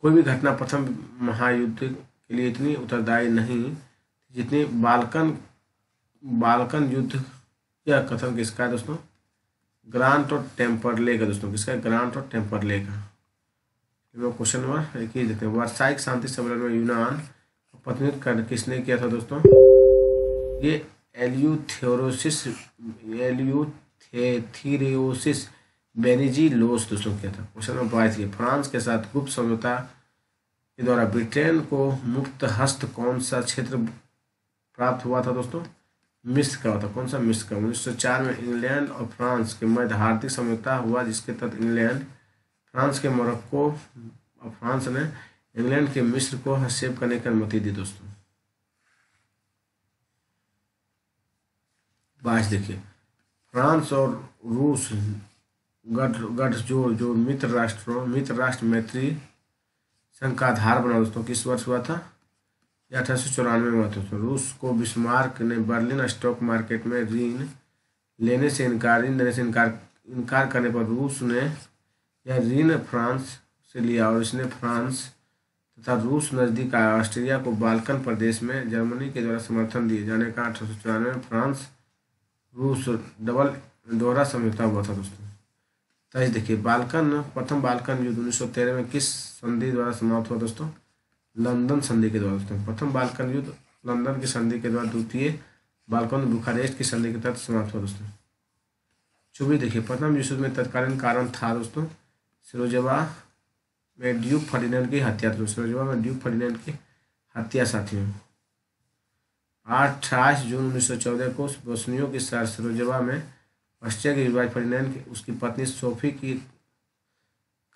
कोई भी घटना प्रथम महायुद्ध के लिए इतनी उत्तरदायी नहीं जितनी बाल्कन युद्ध। यह कथन किसका है दोस्तों? ग्रांट और टेम्परले का दोस्तों। किसका? ग्रांट और टेम्परले का। क्वेश्चन नंबर 21 देखते हैं, वर्साइक शांति सम्मेलन में यूनान का प्रतिनिधित्व किसने किया था दोस्तों? ये एल्यूथेरियोसिस बेनिजीलोस दोस्तों किया था। क्वेश्चन नंबर 22 देखिए, फ्रांस के साथ गुप्त समझौता के द्वारा ब्रिटेन को मुक्त हस्त कौन सा क्षेत्र प्राप्त हुआ था दोस्तों? मिस्र का होता। कौन सा? मिस्र का। 1904 में इंग्लैंड और फ्रांस के मध्य आर्थिक समझौता हुआ जिसके तहत इंग्लैंड फ्रांस के मोरक्को और फ्रांस ने इंग्लैंड के मिस्र को हस्तक्षेप करने की अनुमति दी दोस्तों। 22 देखिए, फ्रांस और रूस गठजोड़ जो मित्र राष्ट्र मैत्री संघ का आधार बना दोस्तों, किस वर्ष हुआ था? 1894 में हुआ था दोस्तों। रूस को बिस्मार्क ने बर्लिन स्टॉक मार्केट में ऋण देने से इनकार करने पर रूस ने यह ऋण फ्रांस से लिया और इसने फ्रांस तथा रूस नज़दीक ऑस्ट्रिया को बाल्कन प्रदेश में जर्मनी के द्वारा समर्थन दिए जाने का 1894 में फ्रांस रूस दोहरा समझौता हुआ था दोस्तों। 23 देखिए, प्रथम बाल्कन युद्ध 1913 में किस संधि द्वारा समाप्त हुआ दोस्तों? लंदन संधि के द्वारा दोस्तों। प्रथम बाल्कन युद्ध लंदन की संधि के द्वारा, द्वितीय बाल्कन बुखारेस्ट की संधि के तहत समाप्त हुआ दोस्तों। 24 देखिए, प्रथम विश्व युद्ध में तत्कालीन कारण था दोस्तों सिरोजेवा में ड्यूक फर्डिनेंड की हत्या। सिरोजेवा में ड्यूक फर्डिनेंड की हत्या साथियों। 28 जून 1914 को बोस्नियो की शहर सिरोजेवा में ऑस्ट्रिया के युवराज फर्डिनेंड उसकी पत्नी सोफी की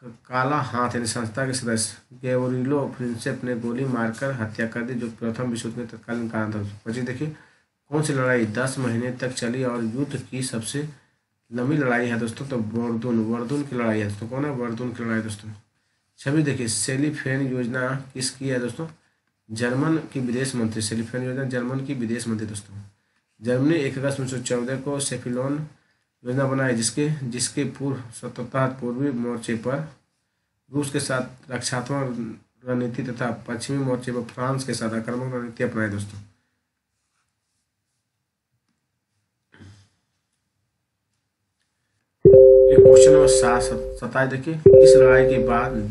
काला हाथ यानी संस्था के सदस्य गैवरिलो प्रिंसेप ने गोली मारकर हत्या कर दी, जो प्रथम विश्व युद्ध में तत्कालीन कारण था। 25 देखिए, कौन सी लड़ाई 10 महीने तक चली और युद्ध की सबसे लंबी लड़ाई है दोस्तों? तो वर्दुन की लड़ाई है दोस्तों। कौन है? वर्दुन की लड़ाई दोस्तों। छवि देखिए, सेलीफेन योजना किसकी है दोस्तों? जर्मन की विदेश मंत्री। सेलीफेन योजना जर्मन की विदेश मंत्री दोस्तों। जर्मनी 1 अगस्त 1914 को सेफिलोन योजना बनाई, जिसके जिसके पूर्व स्वतंत्रता पूर्वी मोर्चे पर रूस के साथ रक्षात्मक रणनीति तथा पश्चिमी मोर्चे पर फ्रांस के साथ आक्रामक रणनीति अपनाई दोस्तों। क्वेश्चन नंबर 27 देखिए, इस लड़ाई के बाद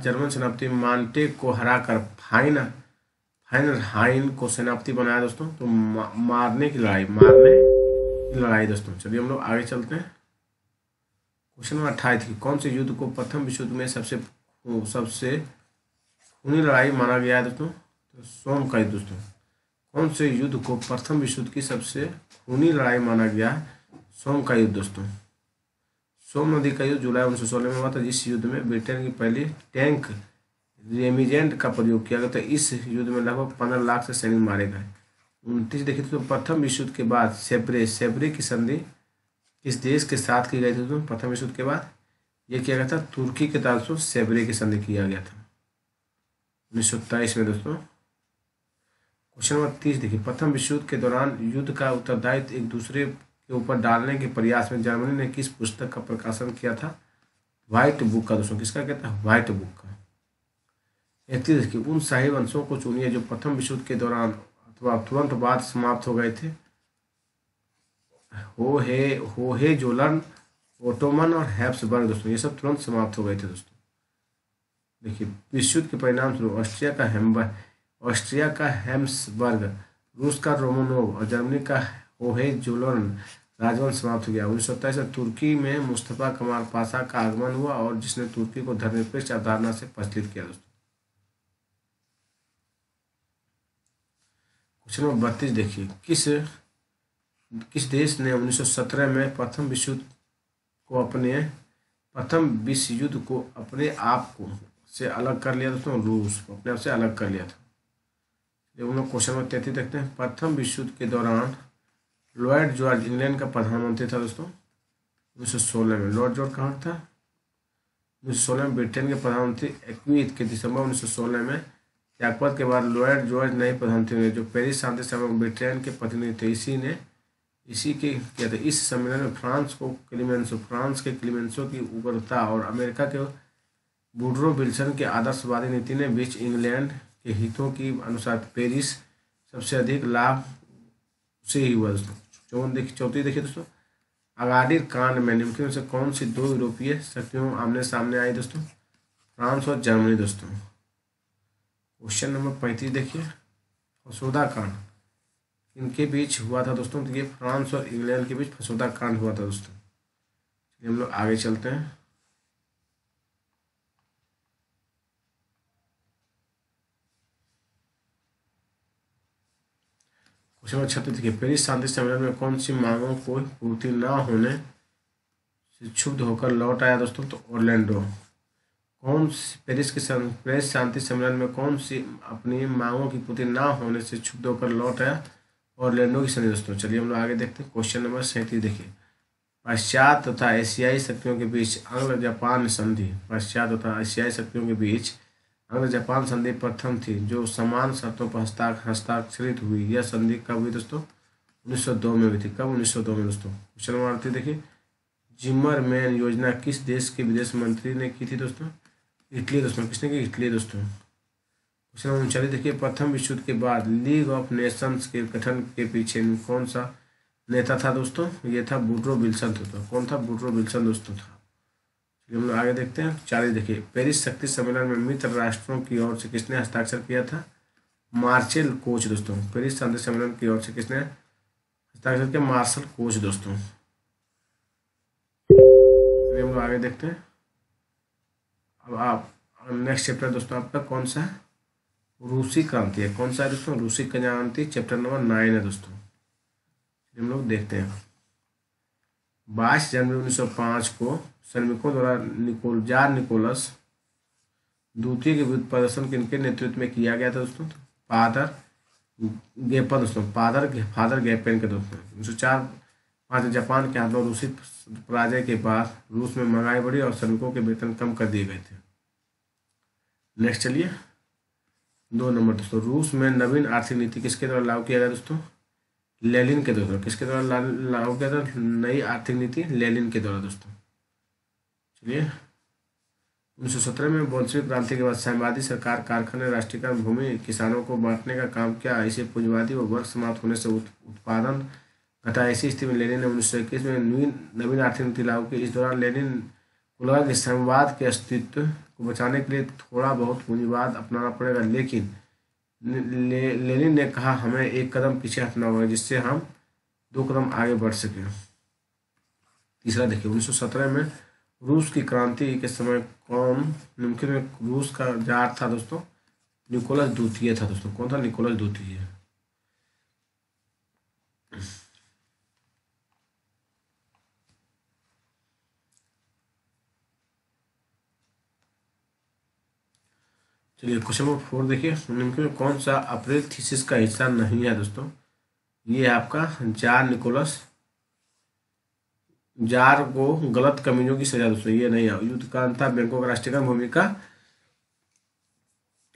जर्मन सेनापति मांटे को हराकर फाइनहाइन को सेनापति बनाया दोस्तों। तो मारने की लड़ाई दोस्तों। चलिए हम लोग आगे चलते हैं। क्वेश्चन नंबर 28 की, कौन से युद्ध को प्रथम विश्व युद्ध में सबसे खूनी लड़ाई माना गया है दोस्तों? तो सोम का युद्ध दोस्तों। कौन से युद्ध को प्रथम विश्व युद्ध की सबसे खूनी लड़ाई माना गया है? सोम का युद्ध दोस्तों। सोम नदी का युद्ध जुलाई 1916 में हुआ था, जिस युद्ध में ब्रिटेन की पहली टैंक रेमिजेंट का प्रयोग किया गया था। इस युद्ध में लगभग 15 लाख से सैनिक मारे गए। 29 देखिए तो प्रथम विश्व युद्ध के बाद सेब्रे की संधि किस देश के साथ की गई थी दोस्तों? प्रथम विश्व युद्ध के बाद यह किया गया था तुर्की के साथ सेब्रे की संधि किया गया था 1923 में दोस्तों। क्वेश्चन नंबर 30 देखिए, प्रथम विश्व युद्ध के दौरान युद्ध का उत्तरदायित्व एक दूसरे के ऊपर डालने के प्रयास में जर्मनी ने किस पुस्तक का प्रकाशन किया था? व्हाइट बुक का दोस्तों। किसका कहता है? व्हाइट बुक का। 31 देखिए, उन शाही वंशों को चुनिए जो प्रथम विश्व युद्ध के दौरान अथवा तुरंत बाद समाप्त हो गए थे। होहेजोलन, ओटोमन और हैब्सबर्ग दोस्तों, ये सब तुरंत समाप्त हो गए थे दोस्तों। देखिए, विश्व युद्ध के परिणाम स्वरूप ऑस्ट्रिया का हैब्सबर्ग, रूस का रोमानोव और जर्मनी का होहेजोलन राजवंश समाप्त हो गया। 1927 में तुर्की में मुस्तफा कमाल पाशा का आगमन हुआ और जिसने तुर्की को धर्मनिरपेक्ष अवधारणा से प्रचलित किया दोस्तों। क्वेश्चन नंबर 32 देखिए, किस देश ने 1917 में प्रथम विश्व युद्ध को अपने आप को से अलग कर लिया दोस्तों? रूस को अपने आप से अलग कर लिया था। जब हम लोग क्वेश्चन नंबर 33 देखते हैं, प्रथम विश्व युद्ध के दौरान लॉर्ड जॉर्ज इंग्लैंड का प्रधानमंत्री था दोस्तों 1916 में। लॉर्ड जॉर्ज कहाँ था? 1916 में। ब्रिटेन के प्रधानमंत्री 21 के दिसंबर 1916 में त्यागपत्र के बाद लॉर्ड जॉर्ज नए प्रधानमंत्री हुए, जो पेरिस शांति सम्मेलन में ब्रिटेन के प्रतिनिधि थे। इसी के किया था। इस सम्मेलन में फ्रांस के क्लीमेंसो की उग्रता और अमेरिका के वुडरो विल्सन की आदर्शवादी नीति ने बीच इंग्लैंड के हितों की अनुसार पेरिस सबसे अधिक लाभ उसे ही हुआ दोस्तों। 34 देखिए दोस्तों, अगाडिर कांड में निम्नलिखित में से कौन सी दो यूरोपीय शक्तियों आमने सामने आई दोस्तों? फ्रांस और जर्मनी दोस्तों। क्वेश्चन नंबर 35 देखिए, फसोदा कांड इनके बीच हुआ था दोस्तों? तो ये फ्रांस और इंग्लैंड के बीच फसोदा कांड हुआ था दोस्तों। चलिए हम लोग आगे चलते हैं। क्वेश्चन नंबर 36 देखिए, पेरिस शांति सम्मेलन में कौन सी मांगों को पूर्ति न होने से क्षुब्ध होकर लौट आया दोस्तों? तो ऑरलैंडो। पेरिस शांति सम्मेलन में कौन सी अपनी मांगों की पूर्ति न होने से क्षुब्ध होकर लौट आया? ऑरलैंडो की संधि दोस्तों। चलिए हम लोग आगे देखते हैं। क्वेश्चन नंबर 37 देखिए, पाश्चात्य तथा एशियाई शक्तियों के बीच आंग्ल जापान संधि प्रथम थी, जो समान शर्तों पर हस्ताक्षरित हुई। यह संधि कब हुई दोस्तों? 1902 में हुई थी। कब? 1902 में दोस्तों। क्वेश्चन नंबर 38 देखिए, जिमरमैन योजना किस देश के विदेश मंत्री ने की थी दोस्तों? इटली दोस्तों। किसने की? इटली दोस्तों। क्वेश्चन नंबर 39 देखिए, प्रथम विश्व युद्ध के बाद लीग ऑफ नेशंस के गठन के पीछे कौन सा नेता था दोस्तों? ये था वुडरो विल्सन दोस्तों। कौन था? वुडरो विल्सन दोस्तों था। चलिए हम लोग आगे देखते हैं। 40 देखिए, पेरिस शक्ति सम्मेलन में मित्र राष्ट्रों की ओर से किसने हस्ताक्षर किया था? मार्शल कोच दोस्तों। पेरिस शांति सम्मेलन की ओर से किसने हस्ताक्षर किया? मार्शल कोच दोस्तों। चलिए हम लोग आगे देखते हैं। अब आप नेक्स्ट चैप्टर दोस्तों आपका कौन सा है? रूसी क्रांति है। कौन सा है दोस्तों? रूसी क्रांति चैप्टर नंबर 9 है दोस्तों। हम लोग देखते हैं। 22 जनवरी 1905 को सैनिकों द्वारा जार निकोलस द्वितीय के विरुद्ध प्रदर्शन किनके नेतृत्व में किया गया था दोस्तों? फादर गैपन दोस्तों। फादर गैपेन के दोस्तों। 5 जापान के हाथों रूसी पराजय के बाद रूस में महंगाई बढ़ी और श्रमिकों के वेतन कम कर दिए गए थे। नेक्स्ट चलिए 2 नंबर दोस्तों, रूस में नवीन आर्थिक नीति किसके द्वारा लागू किया गया दोस्तों? लेनिन के द्वारा। किसके द्वारा लागू किया था नई आर्थिक नीति? लेनिन के द्वारा दोस्तों। चलिए 1917 में बोल्शेविक क्रांति के बाद साम्यवादी सरकार कारखाने, राष्ट्रीयकरण, भूमि, किसानों को बांटने का काम किया। इसे पूंजीवादी व वर्ग समाप्त होने से उत्पादन घटा। ऐसी स्थिति में लेनिन ने 1921 में नवीन आर्थिक नीति लागू की। इस दौरान लेनिन को लगा कि साम्यवाद के अस्तित्व को बचाने के लिए थोड़ा बहुत पूंजीवाद अपनाना पड़ेगा, लेकिन लेनिन ने कहा हमें एक कदम पीछे हटना होगा जिससे हम 2 कदम आगे बढ़ सकें। तीसरा देखिए 1917 में रूस की क्रांति के समय कौन निम्नलिखित में रूस का जार था दोस्तों? निकोलस द्वितीय था दोस्तों। कौन था? निकोलस द्वितीय। चलिए क्वेश्चन नंबर 4 देखिए, निम्नलिखित में कौन सा अप्रैल थीसिस का हिस्सा नहीं है दोस्तों? ये है आपका जार निकोलस। जार को गलत कमीजों की सजा दोस्तों, ये नहीं है। युद्ध का अंत था, बैंकों का राष्ट्रीयकरण, भूमि का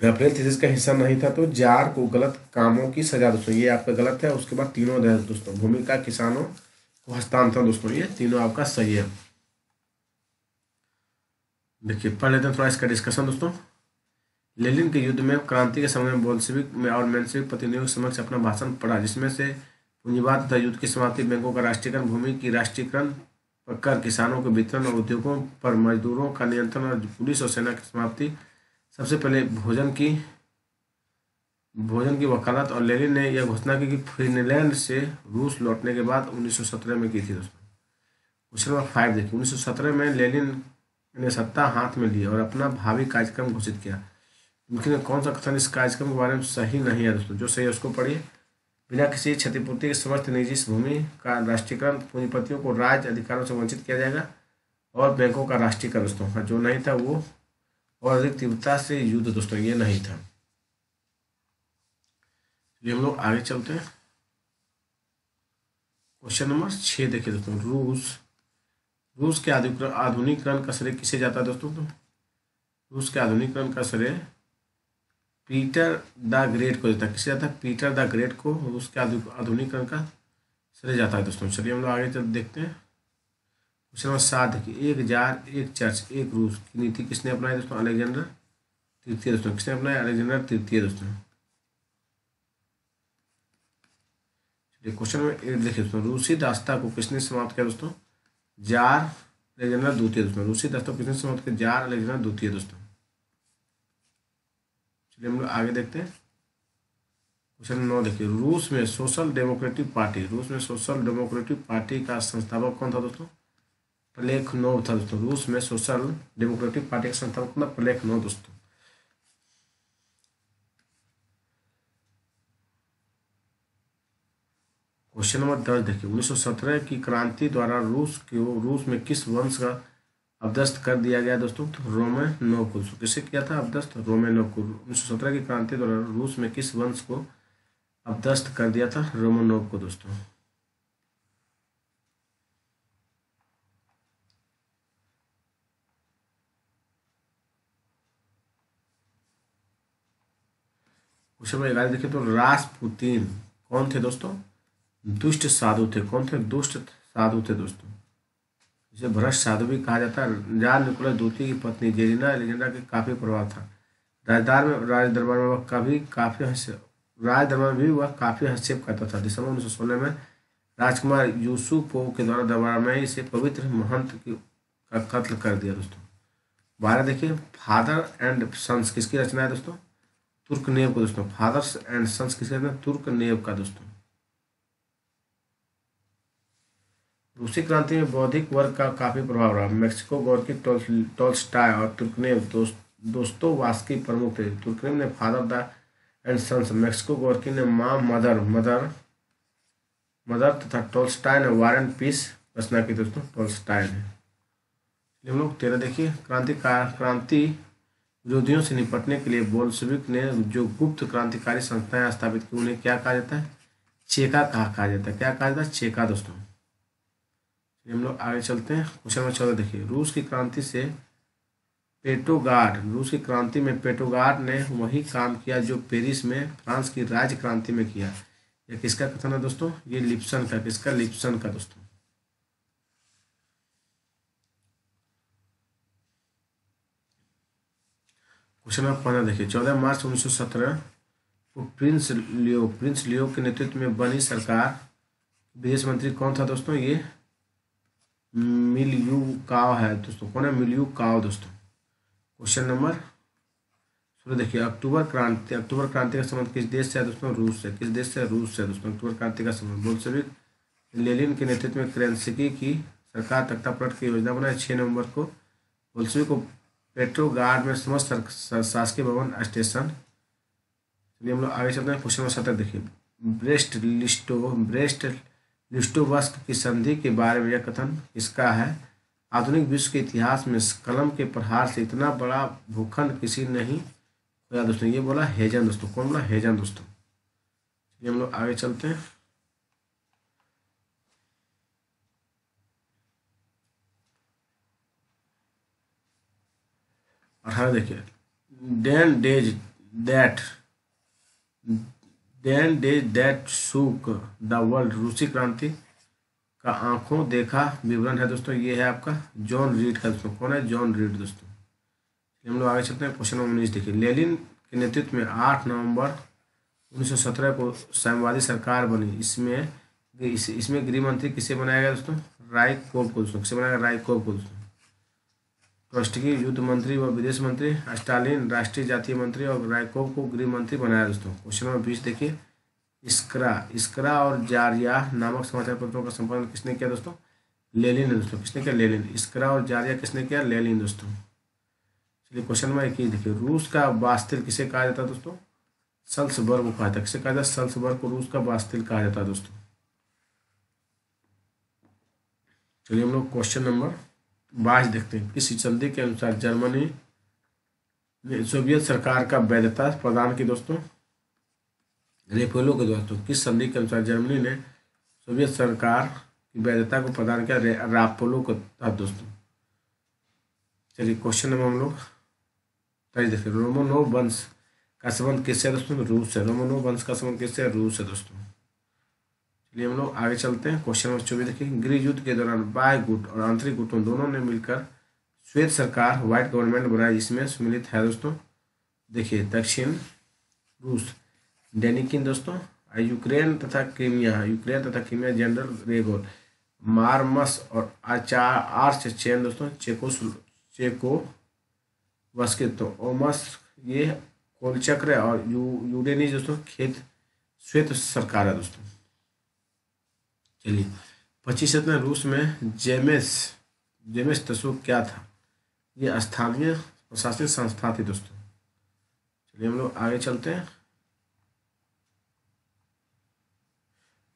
अप्रैल थीसिस का हिस्सा नहीं था, तो जार को गलत कामों की सजा दोस्तों, ये आपका गलत है। उसके बाद तीनों है दोस्तों, भूमि का, किसानों को हस्तांतरण दोस्तों, ये तीनों आपका सही है। देखिए पढ़ लेते हैं थोड़ा इसका डिस्कशन दोस्तों। लेनिन के युद्ध में क्रांति के समय में बोल्शेविक में और मेंशेविक प्रतिनिधियों के समक्ष अपना भाषण पढ़ा, जिसमें से पूंजीवाद तथा युद्ध की समाप्ति, बैंकों का राष्ट्रीयकरण, भूमि की राष्ट्रीयकरण, कर, किसानों के वितरण और उद्योगों पर मजदूरों का नियंत्रण और पुलिस और सेना की समाप्ति, सबसे पहले भोजन की वकालत। और लेनिन ने यह घोषणा की कि फिनलैंड से रूस लौटने के बाद 1917 में की थी दोस्तों। क्वेश्चन नंबर 5 देखिए, 1917 में लेनिन ने सत्ता हाथ में ली और अपना भावी कार्यक्रम घोषित किया। लेकिन कौन सा कथन इस कार्यक्रम के बारे में सही नहीं है दोस्तों? जो सही है उसको पढ़िए। बिना किसी क्षतिपूर्ति के समस्त निजी भूमि का राष्ट्रीयकरण, पूंजीपतियों को राज्य अधिकारों से वंचित किया जाएगा, और बैंकों का राष्ट्रीयकरण दोस्तों। जो नहीं था वो और अधिक तीव्रता से युद्ध दोस्तों, ये नहीं था। ये हम लोग आगे चलते हैं। क्वेश्चन नंबर 6 देखिए दोस्तों, रूस के आधुनिकीकरण का श्रेय किसे जाता है दोस्तों? तो रूस के आधुनिकीकरण का श्रेय पीटर द ग्रेट को देता है। किसे जाता है? पीटर द ग्रेट को रूस के आधुनिकीकरण का श्रेय जाता है दोस्तों। चलिए हम लोग आगे चल देखते हैं। क्वेश्चन नंबर 7 देखिए, एक जार, एक चर्च, एक रूस की नीति किसने अपनाई दोस्तों? अलेक्जेंडर तृतीय दोस्तों। किसने अपनाया? अलेक्जेंडर तृतीय दोस्तों। चलिए क्वेश्चन नंबर 8 देखिए दोस्तों, रूसी दासता को किसने समाप्त किया दोस्तों? जार अलेक्जेंडर द्वितीय दोस्तों। रूसी दासता को किसने समाप्त किया? जार अलेक्जेंडर द्वितीय दोस्तों। चलिए हम लोग आगे देखते हैं। क्वेश्चन 9 देखिए, रूस में सोशल डेमोक्रेटिक पार्टी का संस्थापक कौन था दोस्तों? प्लेखनोव था दोस्तों। रूस में सोशल डेमोक्रेटिक पार्टी का संस्थापक कौन था? प्लेखनोव दोस्तों। क्वेश्चन नंबर 10 देखिए, 1917 की क्रांति द्वारा रूस में किस वंश का अवदस्त कर दिया गया दोस्तों? तो रोमानोव को। किसे किया था अवदस्त? रोमानोव को। 1917 की क्रांति द्वारा रूस में किस वंश को अवदस्त कर दिया था? रोमानोव को दोस्तों। क्वेश्चन नंबर 11 देखिए, तो रासपुतीन कौन थे दोस्तों? दुष्ट साधु थे। कौन थे? दुष्ट साधु थे दोस्तों। इसे भ्रष्ट साधु भी कहा जाता है। जार निकोलस द्वितीय की पत्नी जेलिना एलेक्जेंडर के काफी प्रभाव था। राज दरबार में वह काफी हस्तक्षेप करता था। दिसंबर 1916 में राजकुमार यूसुपोव के द्वारा दरबार में इसे पवित्र महंत का कत्ल कर दिया दोस्तों। 12 देखिए, फादर एंड सन्स किसकी रचना है दोस्तों? तुर्कनेव को दोस्तों। फादर्स एंड सन्स किसकी रचना? तुर्कनेव का दोस्तों। रूसी क्रांति में बौद्धिक वर्ग का काफी प्रभाव रहा। मेक्सिको गोर्की, टोल्स्टॉय और तुर्कनेव दोस्तोवास्की प्रमुख थे। तुर्कनेव ने father the and sons, Maxim Gorky ने माँ मदर तथा टोल्स्टॉय ने वार एंड पीस रचना की दोस्तों। टोल्स्टॉय ने। हम लोग 13 देखिए, क्रांति विरोधियों से निपटने के लिए बोल्शेविक ने जो गुप्त क्रांतिकारी संस्थाएं स्थापित की उन्हें क्या कहा जाता है? चेका कहा जाता है। क्या कहा जाता है? चेका दोस्तों। हम लोग आगे चलते हैं। क्वेश्चन नंबर 14 देखिए, रूस की क्रांति से पेट्रोगार्ड, रूस की क्रांति में पेट्रोगार्ड ने वही काम किया जो पेरिस में फ्रांस की राज्य क्रांति में किया। ये किसका कथन है दोस्तों? ये लिप्सन का। किसका? लिप्सन का दोस्तों। क्वेश्चन नंबर 15 देखिए, 14 मार्च 1917 को प्रिंस लियो के नेतृत्व में बनी सरकार, विदेश मंत्री कौन था दोस्तों? ये मिलियू काव है दोस्तों। कौन है? मिलियू काव दोस्तों। क्वेश्चन नंबर 16 देखिए, अक्टूबर क्रांति का संबंध किस देश से है दोस्तों? रूस से। किस देश से? रूस से दोस्तों। अक्टूबर क्रांति का संबंध बोल्शेविक लेनिन के नेतृत्व में केरेंस्की की सरकार तख्तापलट की योजना बनाई। 6 नवंबर को बोल्शेविक को पेट्रोगार्ड में समस्त शासकीय भवन स्टेशन। चलिए हम लोग आगे चलते हैं। क्वेश्चन नंबर 17 देखिए, ब्रेस्ट लिस्टोवस्क की संधि के बारे में यह कथन किसका है? आधुनिक विश्व के इतिहास में कलम के प्रहार से इतना बड़ा भूखंड किसी नहीं खोया दोस्तों। ये बोला हेजन दोस्तों। कौन बोला? हेजन दोस्तों। चलिए हम लोग आगे चलते हैं। अठारह देखिए, ten days that shook the world, रूसी क्रांति का आंखों देखा विवरण है दोस्तों। ये है आपका जॉन रीड का दोस्तों। कौन है? जॉन रीड दोस्तों। हम लोग आगे चलते हैं। क्वेश्चन नंबर 19 देखिए, लेनिन के नेतृत्व में 8 नवंबर 1917 को साम्यवादी सरकार बनी। इसमें गृह मंत्री किसे बनाया गया दोस्तों? राइकोव को दोस्तों। किसे बनाया गया? राइकोव को दोस्तों। ट्रॉट्स्की युद्ध मंत्री व विदेश मंत्री, स्टालिन राष्ट्रीय जातीय मंत्री और राइकोव को गृह मंत्री बनाया दोस्तों। क्वेश्चन नंबर 20 देखिए, इस्करा और जारिया नामक समाचार पत्रों का संपादन किसने किया दोस्तों? लेनिन ने दोस्तों। किसने किया? लेनिन। इस्करा और जारिया किसने किया? लेनिन दोस्तों। चलिए क्वेश्चन नंबर 21 देखिए, रूस का बास्तिल किसे कहा जाता है दोस्तों? सल्सबर्ग को कहा जाता है। किसे कहा जाता है? सल्सबर्ग को रूस का बास्तिल कहा जाता है दोस्तों। चलिए हम लोग क्वेश्चन नंबर 22 देखते हैं, किस संधि के अनुसार जर्मनी ने सोवियत सरकार का वैधता प्रदान की दोस्तों? रेपोलो के दोस्तों। किस संधि के अनुसार जर्मनी ने सोवियत सरकार की वैधता को प्रदान किया? रापोलो के तहत दोस्तों। चलिए क्वेश्चन नंबर हम लोग 23 देखिए, रोमानोव वंश का संबंध किससे दोस्तों? रूस से। रोमानोव वंश का संबंध किससे? रूस से दोस्तों। चलिए हम लोग आगे चलते हैं। क्वेश्चन नंबर 24 देखिए, गृह युद्ध के दौरान बाह्य गुट और आंतरिक गुटों दोनों ने मिलकर श्वेत सरकार व्हाइट गवर्नमेंट बनाई, जिसमें सम्मिलित है दोस्तों। देखिए दक्षिण रूस डेनिकिन दोस्तों, यूक्रेन तथा क्रीमिया जनरल रेगोर, मारमस और आर्च चेन दोस्तों, चेकोवस्की तो ओमस ये कोलचक्र और यूडेनी दोस्तों खेत श्वेत सरकार है दोस्तों। चलिए 25 में रूस में जेमेस तसुक क्या था? ये स्थानीय प्रशासनिक संस्था थी दोस्तों। चलिए हम लोग आगे चलते हैं।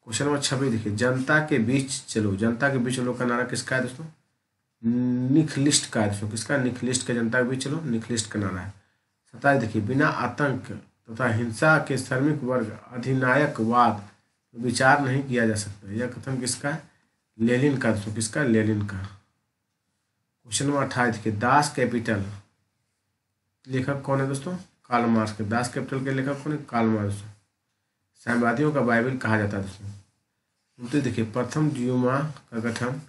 क्वेश्चन नंबर 26 देखिए, जनता के बीच चलो का नारा किसका है दोस्तों? निखलिस्ट का है दोस्तों। किसका? निखलिस्ट का। जनता के बीच चलो निखलिस्ट का नारा है। 27 देखिए, बिना आतंक तथा हिंसा के श्रमिक वर्ग अधिनायकवाद विचार नहीं किया जा सकता। यह कथन किसका है? लेनिन का दोस्तों। किसका? लेनिन का। क्वेश्चन नंबर 28 देखिए, दास कैपिटल लेखक कौन है दोस्तों? कार्ल मार्क्स के। दास कैपिटल के लेखक कौन है? Karl Marx. साम्यवादियों का बाइबल कहा जाता है दोस्तों। तो देखिए, प्रथम ड्यूमा का गठन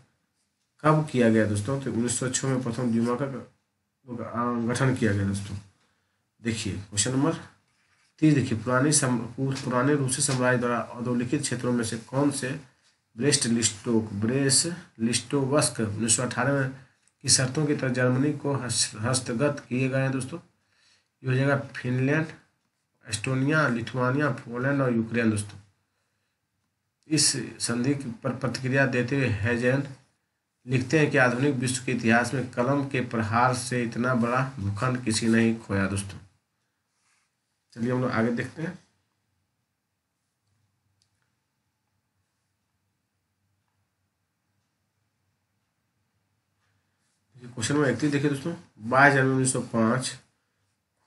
कब किया गया दोस्तों? तो 1906 में प्रथम ड्यूमा का गठन किया गया दोस्तों। देखिए क्वेश्चन नंबर 30 देखिए, पुराने रूसी साम्राज्य द्वारा अधोलिखित क्षेत्रों में से कौन से ब्रेस्ट लिस्टोवस्क 1918 में की शर्तों की तरह जर्मनी को हस्तगत किए गए हैं दोस्तों? ये हो जाएगा फिनलैंड, एस्टोनिया, लिथुआनिया, पोलैंड और यूक्रेन दोस्तों। इस संधि पर प्रतिक्रिया देते हुए हेजेन लिखते हैं कि आधुनिक विश्व के इतिहास में कलम के प्रहार से इतना बड़ा भूखंड किसी ने नहीं खोया दोस्तों। चलिए हम लोग आगे देखते हैं। क्वेश्चन नंबर 31 देखिए दोस्तों, 22 जनवरी 1905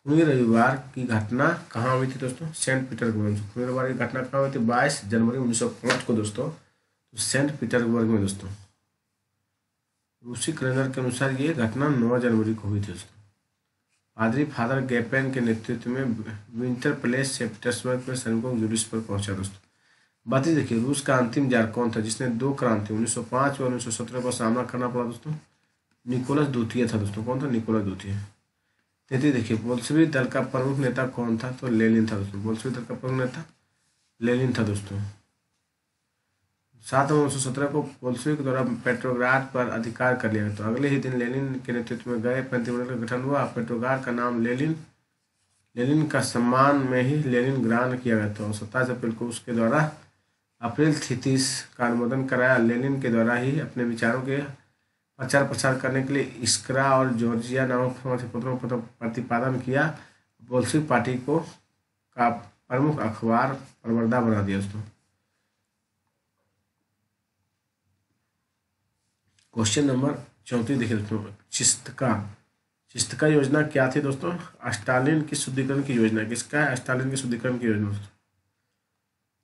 खूनी रविवार की घटना कहाँ हुई थी दोस्तों? Saint Petersburg. खूनी रविवार की घटना कहाँ हुई थी? 22 जनवरी 1905 को दोस्तों, तो सेंट पीटर्सबर्ग में दोस्तों। रूसी कैलेंडर के अनुसार ये घटना 9 जनवरी को हुई थी दोस्तों। पादरी फादर गैपेन के नेतृत्व में विंटर प्लेस सेंट पीटर्सबर्ग में सैनिकों जुलूस पर पहुंचा दोस्तों। बात देखिए, रूस का अंतिम जार कौन था जिसने 2 क्रांति 1905 और 1917 का सामना करना पड़ा दोस्तों? निकोलस द्वितीय था दोस्तों। कौन था? निकोलस द्वितीय। तृतीय देखिए, बोल्शेविक दल का प्रमुख नेता कौन था? तो लेनिन था दोस्तों। बोल्शेविक दल का प्रमुख नेता लेनिन था दोस्तों। 7 नवंबर 1917 को बोल्शेविक द्वारा पेट्रोग्राड पर अधिकार कर लिया गया। तो अगले ही दिन लेनिन के नेतृत्व में गए प्रतिनिधिमंडल का गठन हुआ। पेट्रोग्राड का नाम लेनिन का सम्मान में ही लेनिनग्राड किया गया था। 27 अप्रैल को उसके द्वारा अप्रैल 33 का अनुमोदन कराया। लेनिन के द्वारा ही अपने विचारों के प्रचार प्रसार करने के लिए इस्करा और जॉर्जिया नामक समाचार पत्रों प्रतिपादन किया। बोल्शेविक पार्टी को का प्रमुख अखबार प्रवर्धा बना दिया दोस्तों। क्वेश्चन नंबर 34 देखिए दोस्तों, चिस्तिका योजना क्या थी दोस्तों? स्टालिन की शुद्धिकरण की योजना। किसका है? स्टालिन की शुद्धिकरण की योजना।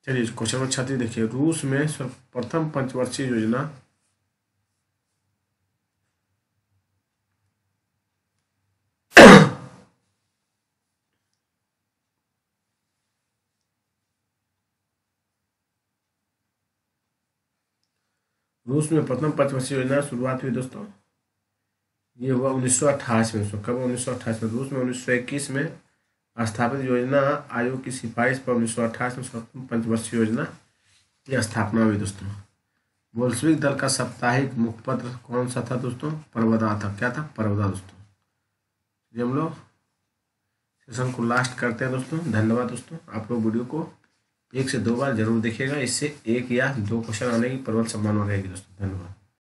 चलिए क्वेश्चन नंबर 36 देखिए, रूस में सर्वप्रथम पंचवर्षीय योजना रूस में प्रथम पंचवर्षीय योजना शुरुआत हुई दोस्तों। ये हुआ 1928 में। कब? 1928 में। रूस में 1921 में स्थापित योजना आयोग की सिफारिश पर 1928 में पंचवर्षीय योजना की स्थापना हुई दोस्तों। बोल्शेविक दल का साप्ताहिक मुखपत्र कौन सा था दोस्तों? प्रवदा था। क्या था? प्रवदा दोस्तों। ये हम लोग सेशन को लास्ट करते हैं दोस्तों। धन्यवाद दोस्तों। आप लोग वीडियो को 1 से 2 बार जरूर देखिएगा। इससे 1 या 2 क्वेश्चन आने की प्रबल संभावना रहेगी दोस्तों। धन्यवाद।